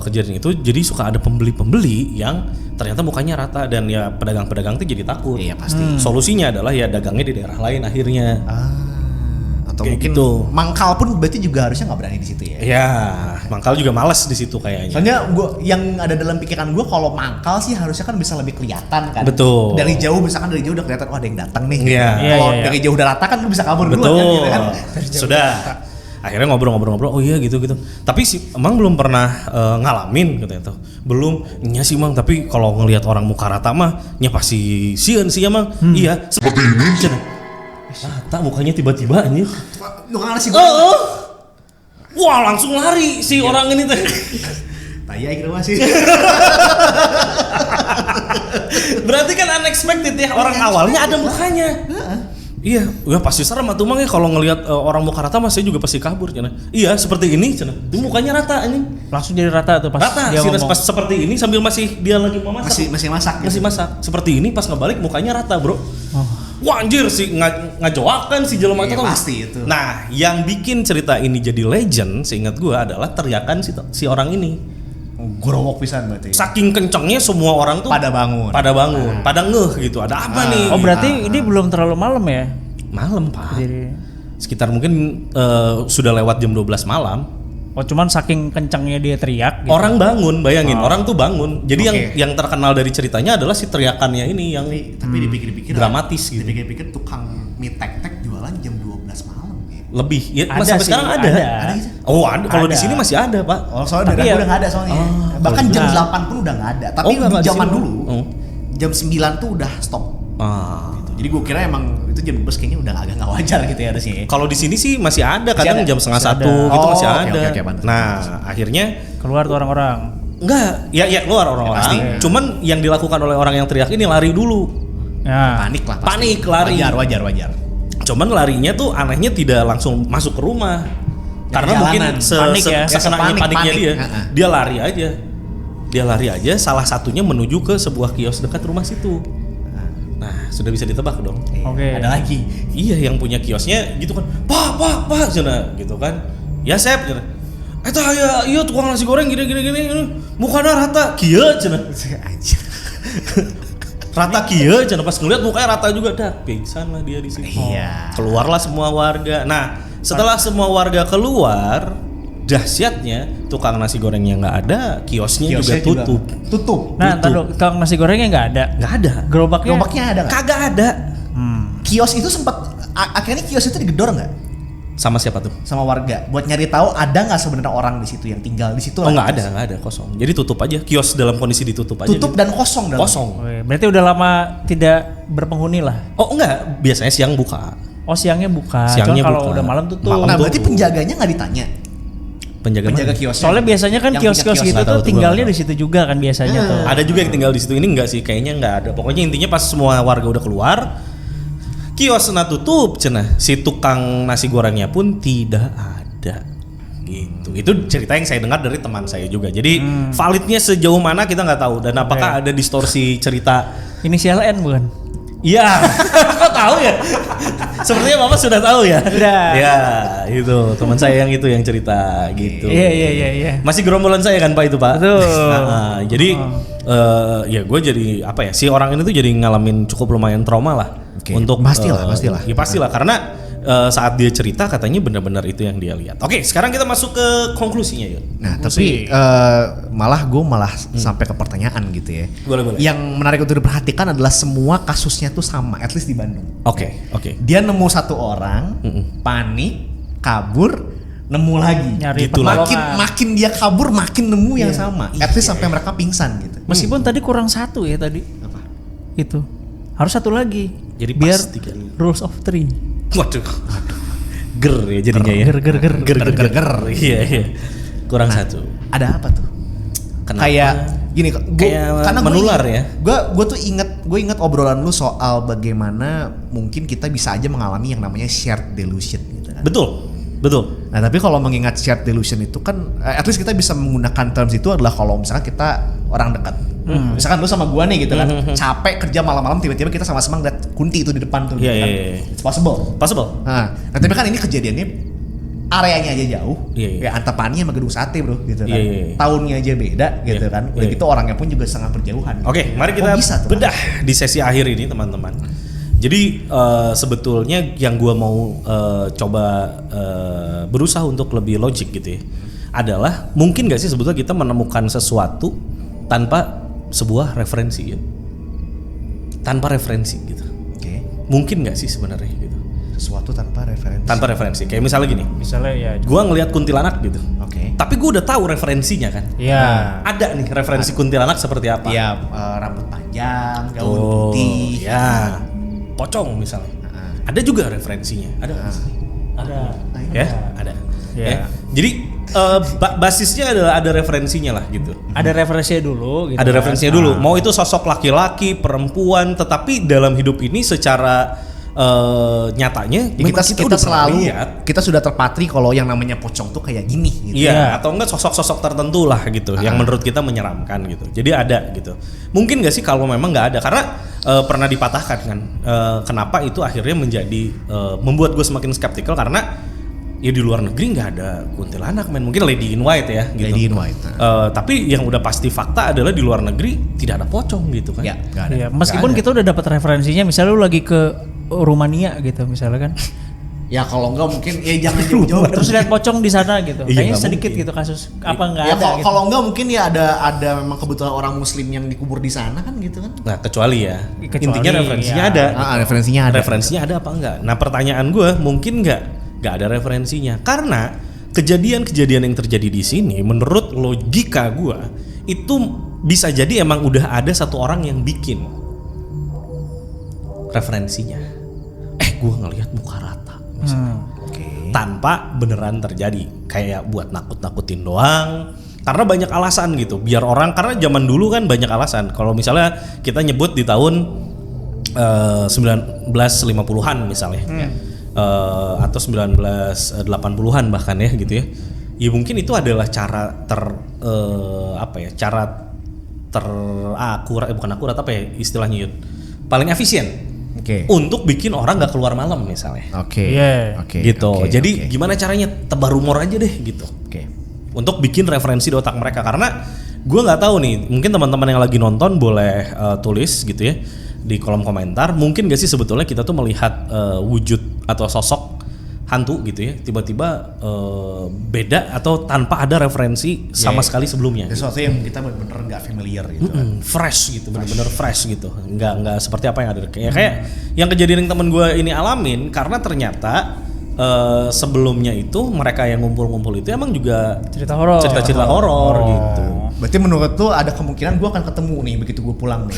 kejadian itu jadi suka ada pembeli-pembeli yang ternyata mukanya rata dan ya pedagang-pedagang tuh jadi takut.
Iya pasti.
Solusinya adalah ya dagangnya di daerah lain akhirnya.
Atau
Kayak
mungkin
gitu.
mangkal pun berarti juga harusnya nggak berani di situ ya.
Ya, mangkal juga males di situ kayaknya.
Soalnya gua yang ada dalam pikiran gua kalau mangkal sih harusnya kan bisa lebih kelihatan kan.
Betul.
Dari jauh misalkan dari jauh udah kelihatan ada yang datang nih.
Iya.
Kalau
Iya.
dari jauh udah rata kan lu bisa kabur duluan
Betul.
kan gitu kan.
Sudah. Akhirnya ngobrol-ngobrol. Oh iya gitu. Tapi si Emang belum pernah ngalamin katanya tuh. Belum. Iya sih Mang, tapi kalau ngelihat orang muka rata mah nya pasti sieun sih ya Mang. Iya, seperti ini. Rata mukanya tiba-tiba anjir.
Tukang nasi goreng.
Wah, langsung lari si orang ini teh.
Taya kira masih.
Berarti kan unexpected ya. Orang awalnya ada mukanya. Iya, ya pasti serem atuh Mang ya kalau ngelihat orang muka rata mah saya juga pasti kabur cenah. Iya, seperti ini cenah. Itu mukanya rata anjing.
Langsung jadi rata tuh pas
Rata
dia
sih
ngomong.
pas seperti ini sambil masih dia lagi mau masak.
Masih masak.
Masih masak. Seperti ini pas ngebalik mukanya rata, Bro. Wah anjir sih ngajoakan si jelema
Iya,
itu.
pasti itu.
Nah, yang bikin cerita ini jadi legend seingat gua adalah teriakan si orang ini.
Gorowok pisan berarti.
Saking kencengnya semua orang tuh
Pada bangun.
pada ngeh gitu. Ada apa nih?
Oh berarti ini belum terlalu malam ya?
Malam, Pak.
Jadi
Sekitar mungkin sudah lewat jam 12 malam.
oh cuman saking kencangnya dia teriak gitu.
Orang bangun, bayangin, orang tuh bangun. Jadi
Oke.
yang terkenal dari ceritanya adalah si teriakannya ini yang
Tapi dipikir-pikir
dramatis gitu.
Dipikir-pikir tukang mie tek-tek jualan jam 12 malam ya.
Lebih, ya
Ada
sampai
sih,
sekarang ada.
ada.
gitu?
Oh, ada. Kalau di
Ada.
sini masih ada, Pak.
Oh, soalnya
Tapi
daerah
ya-
gua udah nggak ada soalnya. Bahkan
Oh,
jam
nah.
8 pun udah nggak ada. Tapi
Oh, nggak,
di
di
zaman
sini.
dulu,
Oh.
jam 9 tuh udah stop. Jadi gue kira emang itu jam 12 kayaknya udah agak nggak wajar gitu ya harusnya.
Kalau di sini sih masih ada, kadang
ada?
jam setengah
Masih
satu
ada.
gitu
Oh,
masih
oke,
ada.
oke, pantas.
Nah, akhirnya
Keluar tuh orang-orang.
enggak, ya keluar orang-orang.
pasti.
Cuman yang dilakukan oleh orang yang teriak ini lari dulu.
Ya.
Panik lah. pasti.
Panik, lari.
Wajar.
Cuman larinya tuh anehnya tidak langsung masuk ke rumah. Karena
jalanan.
mungkin
Panik ya.
sekenanya
Panik,
paniknya
panik.
dia,
Ha-ha.
dia lari aja. Salah satunya menuju ke sebuah kios dekat rumah situ. Nah, sudah bisa ditebak dong.
Oke.
Ada lagi.
Iya, yang punya kiosnya gitu kan. Pak, cina gitu kan. Ya, Sep, cina. Eta aya ieu tukang nasi goreng gini. Mukana rata. Kieu cina.
Anjir.
Rata kieu cenah pas ngeliat mukanya rata juga dah pingsan lah dia di situ.
Iya.
Keluarlah semua warga. Nah, setelah semua warga keluar, dahsyatnya tukang nasi gorengnya nggak ada, kiosnya juga tutup.
Tutup.
Nah, ntar dulu, tukang nasi gorengnya nggak ada.
Nggak ada.
Gerobaknya ada nggak?
Kagak ada.
Kios itu sempat akhirnya kios itu digedor nggak
Sama siapa tuh?
sama warga buat nyari tahu ada nggak sebenarnya orang di situ yang tinggal di situ?
Oh nggak ada kosong. Jadi tutup aja, kios dalam kondisi ditutup aja.
Tutup dan kosong dalam.
Kosong.
Oke, berarti udah lama tidak berpenghuni lah.
Oh enggak, biasanya siang buka.
Oh, siangnya buka.
Siangnya
Cuman kalau
buka.
udah malam tutup.
Malam
Nah, berarti
tutup.
penjaganya nggak ditanya.
Penjaga
Kios.
Soalnya biasanya kan
Yang punya
kios-kios
kios.
gitu
Nggak tahu
tuh
tuh,
tinggalnya
gua
di situ juga kan biasanya tuh.
Ada juga yang tinggal di situ. Ini enggak sih, kayaknya enggak ada. Pokoknya intinya pas semua warga udah keluar, kiosnya tutup, cenah. Si tukang nasi gorengnya pun tidak ada. Gitu. Itu cerita yang saya dengar dari teman saya juga. Jadi validnya sejauh mana kita nggak tahu dan apakah ada distorsi cerita.
Inisial N bukan?
Iya, kok tahu ya? Sepertinya Mama sudah tahu ya.
Sudah.
Ya, itu teman saya yang itu yang cerita gitu.
Iya.
Masih gerombolan saya kan Pak itu Pak.
Betul.
Nah, jadi ya gue jadi apa ya? Si orang ini tuh jadi ngalamin cukup lumayan trauma lah.
Oke,
Untuk
pastilah.
Ya pastilah karena saat dia cerita katanya benar-benar itu yang dia lihat. Oke, sekarang kita masuk ke konklusinya ya.
Nah, tapi malah sampai ke pertanyaan gitu ya.
Boleh.
Yang menarik untuk diperhatikan adalah semua kasusnya tuh sama, at least di Bandung.
Oke.
Dia nemu satu orang, panik, kabur, nemu lagi.
Nyari
Gitu lah.
Makin dia kabur, makin nemu yang sama. At least sampai mereka pingsan gitu.
Meskipun tadi kurang satu ya tadi.
Apa?
Itu. Harus satu lagi.
Jadi
biar
pas 3.
rules of 3.
Waduh. Ger ya jadinya ya.
Ger.
Iya. Kurang satu.
Ada apa tuh?
Kenapa?
Kayak gini,
Kayak menular ya?
Gue tuh inget obrolan lu soal bagaimana mungkin kita bisa aja mengalami yang namanya shared delusion gitu kan.
Betul.
Nah, tapi kalau mengingat shared delusion itu kan at least kita bisa menggunakan terms itu adalah kalau misalkan kita orang dekat. Misalkan lu sama gua nih gitu kan, capek kerja malam-malam tiba-tiba kita sama-sama ngeliat Kunti itu di depan tuh gitu
Iya,
kan.
iya.
It's possible. Nah, tapi kan ini kejadiannya areanya aja jauh.
Iya.
Ya Antapani sama Gedung Sate, Bro, gitu kan.
Iya.
Tahunnya aja beda gitu
Iya.
kan. Udah
Iya.
gitu orangnya pun juga sangat berjauhan.
Oke, mari
Kok
kita
bisa tuh?
bedah di sesi akhir ini teman-teman. Jadi sebetulnya yang gua mau coba berusaha untuk lebih logik gitu ya, adalah mungkin gak sih sebetulnya kita menemukan sesuatu tanpa sebuah referensi ya, tanpa referensi gitu.
Oke.
Mungkin gak sih sebenarnya gitu,
Sesuatu tanpa referensi.
tanpa referensi. Kayak misalnya gini,
Misalnya ya.
gua ngelihat kuntilanak gitu,
Oke.
tapi gua udah tahu referensinya kan.
Iya.
Ada nih referensi kuntilanak seperti apa?
Ya rambut panjang, gaun
Oh,
putih.
ya. Pocong misalnya. Ada juga referensinya. Ada. nggak sih?
Ada.
Ya, ada.
Ya.
Ya. Jadi basisnya adalah ada referensinya lah gitu.
Ada referensinya dulu gitu.
Ada
kan.
referensinya dulu. Mau itu sosok laki-laki, perempuan, tetapi dalam hidup ini secara nyatanya
Ya,
memang
kita
udah pernah
selalu
lihat.
kita sudah terpatri kalau yang namanya pocong tuh kayak gini gitu.
Iya, atau enggak sosok-sosok tertentu lah gitu, yang menurut kita menyeramkan gitu. Jadi ada gitu. Mungkin gak sih kalau memang nggak ada, karena pernah dipatahkan kan. Kenapa itu akhirnya menjadi membuat gue semakin skeptikal karena ya di luar negeri nggak ada kuntilanak, men. Mungkin Lady in White ya gitu.
Lady in White.
Tapi yang udah pasti fakta adalah di luar negeri tidak ada pocong gitu kan.
Ya, nggak ada.
Iya, meskipun kita udah dapat referensinya, misalnya lu lagi ke Rumania gitu misalnya kan.
Ya kalau enggak mungkin ya jangan jauh-jauh.
Terus lihat pocong di sana gitu.
Iya,
Kayaknya
nggak
sedikit
mungkin.
gitu kasus apa nggak
Ya
ada gitu.
kalau enggak mungkin ya ada memang kebetulan orang muslim yang dikubur di sana kan gitu kan.
Nah kecuali ya,
Kecuali,
intinya referensinya
ya.
ada.
Referensinya ada.
Referensinya ada apa enggak? Nah pertanyaan gue mungkin nggak ada referensinya karena kejadian-kejadian yang terjadi di sini menurut logika gue itu bisa jadi emang udah ada satu orang yang bikin referensinya. Gue ngelihat muka rata misalnya. Tanpa beneran terjadi, kayak buat nakut-nakutin doang. Karena banyak alasan gitu, biar orang, karena zaman dulu kan banyak alasan. Kalau misalnya kita nyebut di tahun 1950-an misalnya, atau 1980-an bahkan ya gitu ya. Ya mungkin itu adalah cara terakurat, bukan akurat apa ya istilahnya Yud, paling efisien. Untuk bikin orang nggak keluar malam misalnya.
Iya.
Gitu. Jadi gimana caranya, tebar rumor aja deh gitu. Untuk bikin referensi di otak mereka, karena gue nggak tahu nih, mungkin teman-teman yang lagi nonton boleh tulis gitu ya. di kolom komentar, mungkin gak sih sebetulnya kita tuh melihat wujud atau sosok hantu gitu ya, tiba-tiba beda atau tanpa ada referensi sama sekali sebelumnya.
Sesuatu yang kita bener-bener nggak familiar gitu kan.
Fresh gitu, bener-bener fresh gitu, nggak seperti apa yang ada. Kayak yang kejadian yang temen gue ini alamin, karena ternyata sebelumnya itu mereka yang ngumpul-ngumpul itu emang juga
Cerita horor.
cerita-cerita horor gitu.
Berarti menurut tuh ada kemungkinan gue akan ketemu nih begitu gue pulang nih.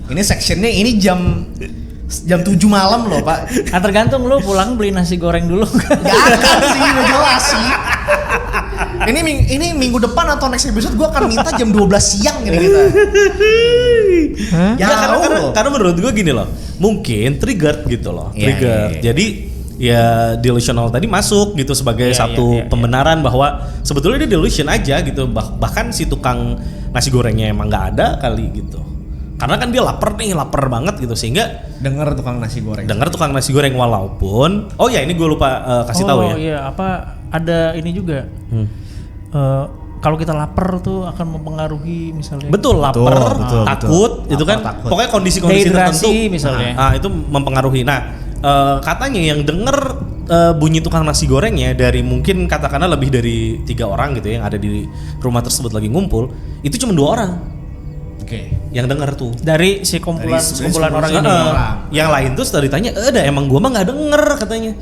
Ini sectionnya ini jam 7 malam loh Pak.
Tergantung lu pulang beli nasi goreng dulu.
Gak akan sih, udah jelas sih. Ini minggu depan atau next episode gue akan minta jam 12 siang ini kita.
Ya, karena menurut gue gini loh, mungkin triggered gitu loh, triggered. Jadi ya delusional tadi masuk gitu sebagai satu pembenaran bahwa sebetulnya dia delusion aja gitu. Bahkan si tukang nasi gorengnya emang nggak ada kali gitu. Karena kan dia lapar banget gitu, sehingga
Dengar tukang nasi goreng
walaupun ini gue lupa kasih tahu ya.
Oh iya, ada ini juga. Kalau kita lapar tuh akan mempengaruhi misalnya.
Betul, lapar, takut, itu kan
takut.
pokoknya kondisi-kondisi tertentu.
Misalnya.
Itu mempengaruhi. Nah, katanya yang denger bunyi tukang nasi gorengnya dari mungkin katakanlah lebih dari 3 orang gitu ya, yang ada di rumah tersebut lagi ngumpul, itu cuma 2 orang. Yang denger tuh
Dari si kumpulan orang ini.
Yang lain tuh setelah ditanya, emang gua mah nggak denger katanya.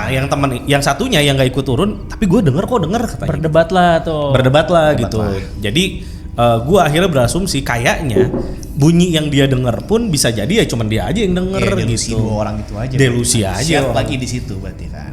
Yang teman, yang satunya yang nggak ikut turun, tapi gue denger katanya. Berdebat lah gitu. Jadi gue akhirnya berasumsi kayaknya bunyi yang dia denger pun bisa jadi ya cuman dia aja yang denger
delusi
gitu.
2 orang itu aja.
Delusi aja.
Siap lagi di situ berarti kan.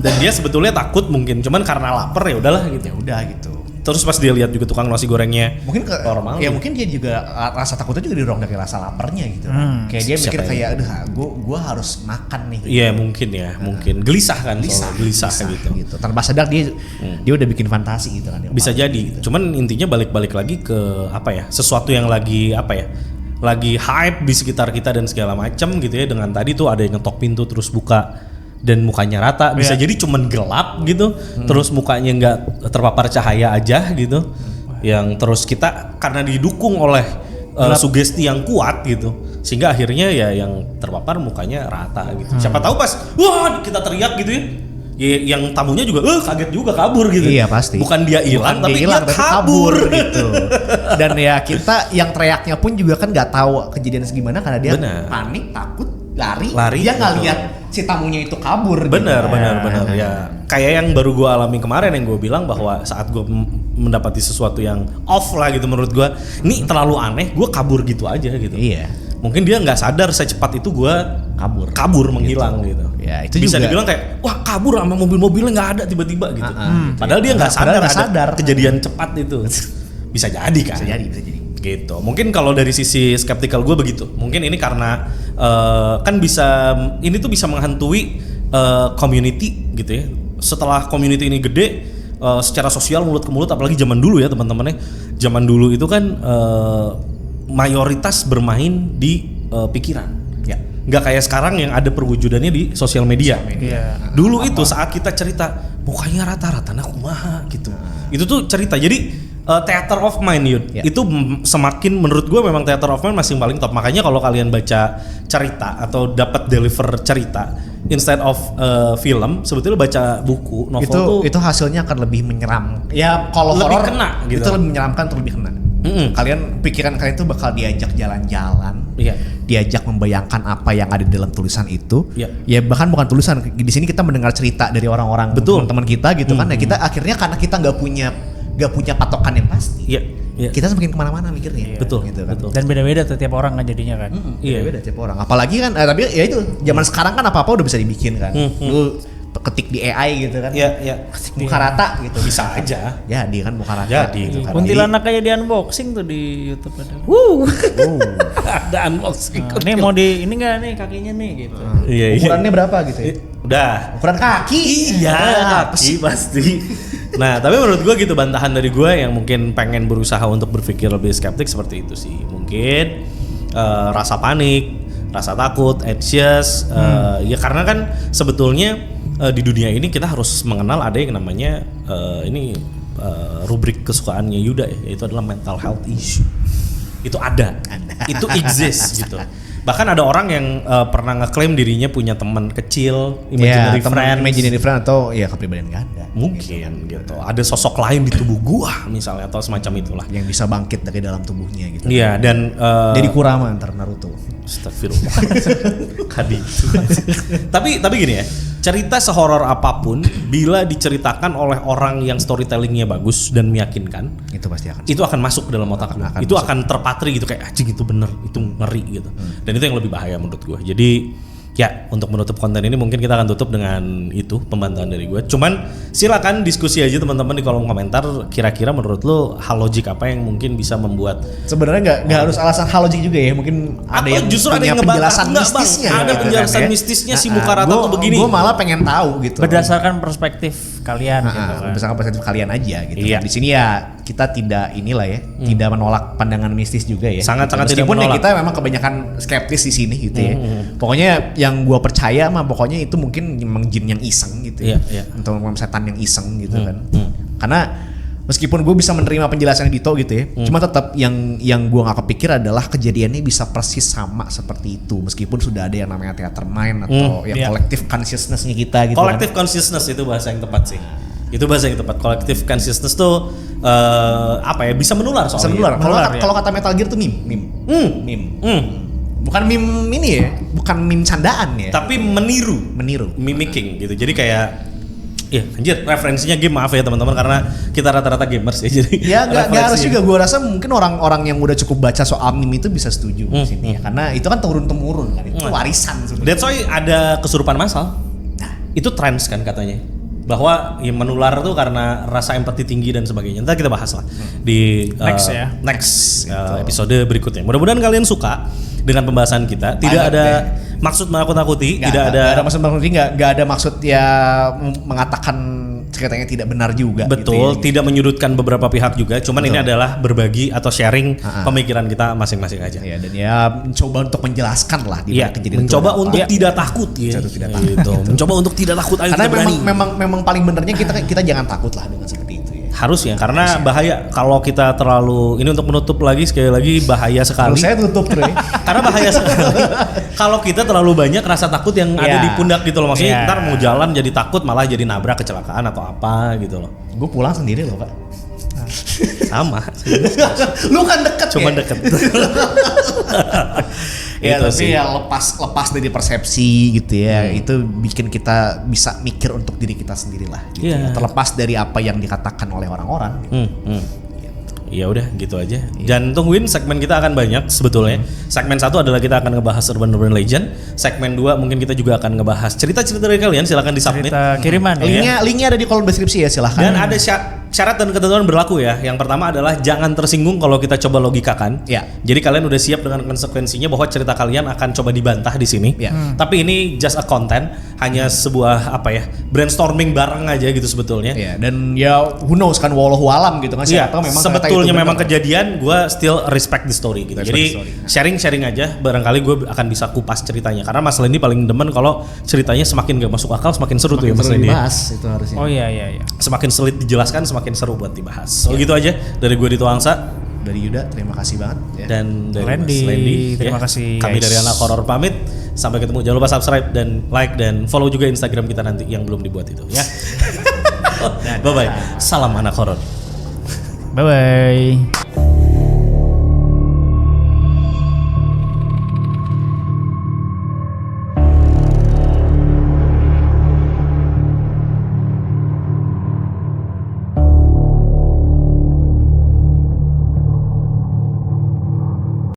Dan dia sebetulnya takut mungkin, cuman karena lapar ya udahlah gitu.
Ya udah gitu.
Terus pas dia lihat juga tukang nasi gorengnya
Mungkin
normal.
Ya mungkin dia juga rasa takutnya juga didorong dari rasa laparnya gitu. Kayak dia mikir kayak gua harus makan nih.
Iya mungkin mungkin gelisah kan, gelisah gitu.
Tanpa sadar dia udah bikin fantasi gitu kan.
Bisa jadi.
Gitu.
Cuman intinya balik lagi ke sesuatu yang lagi lagi hype di sekitar kita dan segala macam gitu ya. Dengan tadi tuh ada yang ngetok pintu terus buka dan mukanya rata, bisa jadi cuman gelap gitu, terus mukanya nggak terpapar cahaya aja gitu, yang terus kita karena didukung oleh sugesti yang kuat gitu, sehingga akhirnya ya yang terpapar mukanya rata gitu. Siapa tahu pas kita teriak gitu ya, yang tamunya juga kaget juga kabur gitu.
Iya pasti.
Bukan dia hilang tapi dia kabur
gitu. Dan ya kita yang teriaknya pun juga kan nggak tahu kejadian segimana karena dia panik, takut, lari dia nggak lihat si tamunya itu kabur.
Benar ya. Kayak yang baru gue alami kemarin yang gue bilang bahwa saat gue mendapati sesuatu yang off lah gitu menurut gue, ini terlalu aneh, gue kabur gitu aja gitu.
Iya.
Mungkin dia nggak sadar secepat itu gue kabur menghilang gitu.
Ya itu
bisa
juga
dibilang kayak wah kabur sama mobil-mobilnya nggak ada tiba-tiba gitu. Padahal dia nggak sadar kejadian cepat itu. Bisa jadi kan.
Bisa jadi.
Gitu. Mungkin kalau dari sisi skeptikal gue begitu. Mungkin ini karena kan ini tuh bisa menghantui community gitu ya. Setelah community ini gede, secara sosial mulut ke mulut, apalagi zaman dulu ya teman-temannya. Zaman dulu itu kan mayoritas bermain di pikiran. Ya. Nggak kayak sekarang yang ada perwujudannya di sosial media. Dulu itu saat kita cerita mukanya rata-rata nah kumaha gitu. Itu tuh cerita. Jadi theater of mind itu semakin menurut gue memang theater of mind masih paling top. Makanya kalau kalian baca cerita atau dapat deliver cerita instead of film, sebetulnya baca buku novel
itu hasilnya akan lebih menyeram. Ya kalau
lebih
horor
kena gitu.
Itu lebih menyeramkan atau lebih kena. Pikiran kalian itu bakal diajak jalan-jalan, diajak membayangkan apa yang ada di dalam tulisan itu. Ya bahkan bukan tulisan, di sini kita mendengar cerita dari orang-orang teman-teman kita gitu kan. Ya kita akhirnya karena kita nggak punya patokan yang pasti. Kita semakin kemana-mana mikirnya.
Betul.
Gitu kan.
Dan beda-beda tuh tiap orang kan jadinya kan.
Beda tiap orang. Apalagi kan, tapi ya itu zaman sekarang kan apa-apa udah bisa dibikin kan. Lu ketik di AI gitu kan. Muka rata gitu.
Bisa aja.
Ya dia kan muka rata.
Gitu kan.
Kuntilanak kayak di unboxing tuh di YouTube ada.
Ada unboxing.
Ini mau ini nggak nih kakinya nih gitu.
Ukurannya berapa gitu ya?
Udah.
Ukuran kaki.
Iya, kaki pasti. Nah, tapi menurut gue gitu bantahan dari gue yang mungkin pengen berusaha untuk berpikir lebih skeptik seperti itu sih. Mungkin rasa panik, rasa takut, anxious, ya karena kan sebetulnya di dunia ini kita harus mengenal ada yang namanya rubrik kesukaannya Yuda ya, yaitu adalah mental health issue. itu ada. Itu exist gitu. Bahkan ada orang yang pernah ngeklaim dirinya punya teman kecil, imaginary friend,
imaginary friend atau ya kepribadian ganda.
Mungkin gitu. Ada sosok lain di tubuh gua misalnya atau semacam itulah.
Yang bisa bangkit dari dalam tubuhnya gitu.
Iya dan
jadi Kurama antar Naruto.
Astagfirullah. Kadi. tapi gini ya, cerita sehoror apapun bila diceritakan oleh orang yang storytellingnya bagus dan meyakinkan, itu akan masuk ke dalam otak lu. Itu akan terpatri gitu kayak anjing itu bener, itu ngeri gitu. Dan itu yang lebih bahaya menurut gua. Jadi ya untuk menutup konten ini mungkin kita akan tutup dengan itu pembantuan dari gue. Cuman silakan diskusi aja teman-teman di kolom komentar. Kira-kira menurut lo hal logik apa yang mungkin bisa membuat
sebenarnya nggak harus alasan hal logik juga ya. Mungkin ada yang
justru
punya
ada yang
penjelasan
enggak,
mistisnya.
Bang. Ada penjelasan mistisnya si muka rata tuh begini.
Gue malah pengen tahu gitu.
Berdasarkan perspektif kalian gitu kan.
Berdasarkan perspektif kalian aja gitu.
Iya.
Di sini ya kita tidak inilah ya, tidak menolak pandangan mistis juga ya.
Sangat-sangat
gitu.
tidak
Meskipun
menolak.
Ya kita memang kebanyakan skeptis di sini gitu ya. Pokoknya yang gue percaya mah pokoknya itu mungkin memang jin yang iseng gitu ya. Atau memang setan yang iseng gitu kan. Karena meskipun gue bisa menerima penjelasan Dito gitu ya, cuma tetap yang gue nggak kepikir adalah kejadiannya bisa persis sama seperti itu meskipun sudah ada yang namanya teater mind atau yang collective consciousness-nya kita gitu.
Collective consciousness itu bahasa yang tepat sih. Itu bahasa yang tepat. Collective consciousness tuh apa ya, bisa menular soalnya.
Kalau kata Metal Gear tuh meme. Bukan meme ini ya, bukan meme candaan ya.
Tapi meniru. Mimicking gitu. Jadi kayak ya anjir referensinya game, maaf ya teman-teman karena kita rata-rata gamers ya. Jadi
ya nggak harus juga, gue rasa mungkin orang-orang yang udah cukup baca soal meme itu bisa setuju di sini ya. Karena itu kan turun-temurun kan, itu warisan sebenarnya.
That's why ada kesurupan massal. Itu trends kan katanya. Bahwa ya menular tuh karena rasa empati tinggi dan sebagainya. Ntar kita bahas lah di next episode berikutnya. Mudah-mudahan kalian suka dengan pembahasan kita. Tidak ada maksud menakut-nakuti, tidak ada
maksud menakut-nakuti, nggak ada maksud ya mengatakan ceritanya tidak benar juga.
Betul,
gitu ya.
tidak menyudutkan beberapa pihak juga. Cuman ini adalah berbagi atau sharing pemikiran kita masing-masing aja.
Ya, dan ya mencoba untuk menjelaskan lah di kejadian
mencoba
itu
untuk tidak takut ya. Gitu. Mencoba untuk tidak takut ayo
karena
kita berani.
memang paling benernya kita jangan takut lah dengan seperti itu ya.
Harusnya karena bahaya kalau kita terlalu ini. Untuk menutup lagi sekali lagi bahaya sekali.
Saya tutup Troy.
Karena bahaya sekali kalau kita terlalu banyak rasa takut yang ada di pundak gitu loh. Maksudnya ntar mau jalan jadi takut malah jadi nabrak kecelakaan atau apa gitu loh.
Gue pulang sendiri loh Pak.
Sama.
Lu kan deket
Cuma
ya?
deket.
Ya
Itu
tapi
sih.
ya lepas dari persepsi gitu ya, itu bikin kita bisa mikir untuk diri kita sendiri lah gitu ya. Terlepas dari apa yang dikatakan oleh orang-orang gitu.
Ya udah gitu aja. Dan tungguin segmen kita akan banyak sebetulnya. Segmen 1 adalah kita akan ngebahas urban legend. Segmen 2 mungkin kita juga akan ngebahas cerita-cerita dari kalian. Silakan disubmit.
Cerita kiriman ya.
Linknya ada di kolom deskripsi ya, silahkan.
Dan ada syarat dan ketentuan berlaku ya. Yang pertama adalah jangan tersinggung kalau kita coba logikakan.
Ya.
Jadi kalian udah siap dengan konsekuensinya bahwa cerita kalian akan coba dibantah di sini.
Ya.
Tapi ini just a content, hanya sebuah apa ya, brainstorming bareng aja gitu sebetulnya.
Ya, dan ya who knows kan, wallahu alam gitu kan.
Iya, sebetulnya memang
kejadian.
Gue still respect the story gitu. Jadi sharing aja, barangkali gue akan bisa kupas ceritanya. Karena Mas Lendi paling demen kalau ceritanya semakin gak masuk akal, semakin seru tuh ya Mas Lendi.
Itu harusnya.
Oh iya.
Semakin sulit dijelaskan, semakin seru buat dibahas. So gitu aja dari gue Dito Angsa.
Dari Yuda, terima kasih banget ya.
Dan dari
Lendi,
Mas Lendi.
terima kasih,
Kami
guys.
dari Anak Horor pamit. Sampai ketemu. Jangan lupa subscribe dan like dan follow juga Instagram kita nanti yang belum dibuat itu ya. Bye bye. Salam Anak Horor.
Bye bye.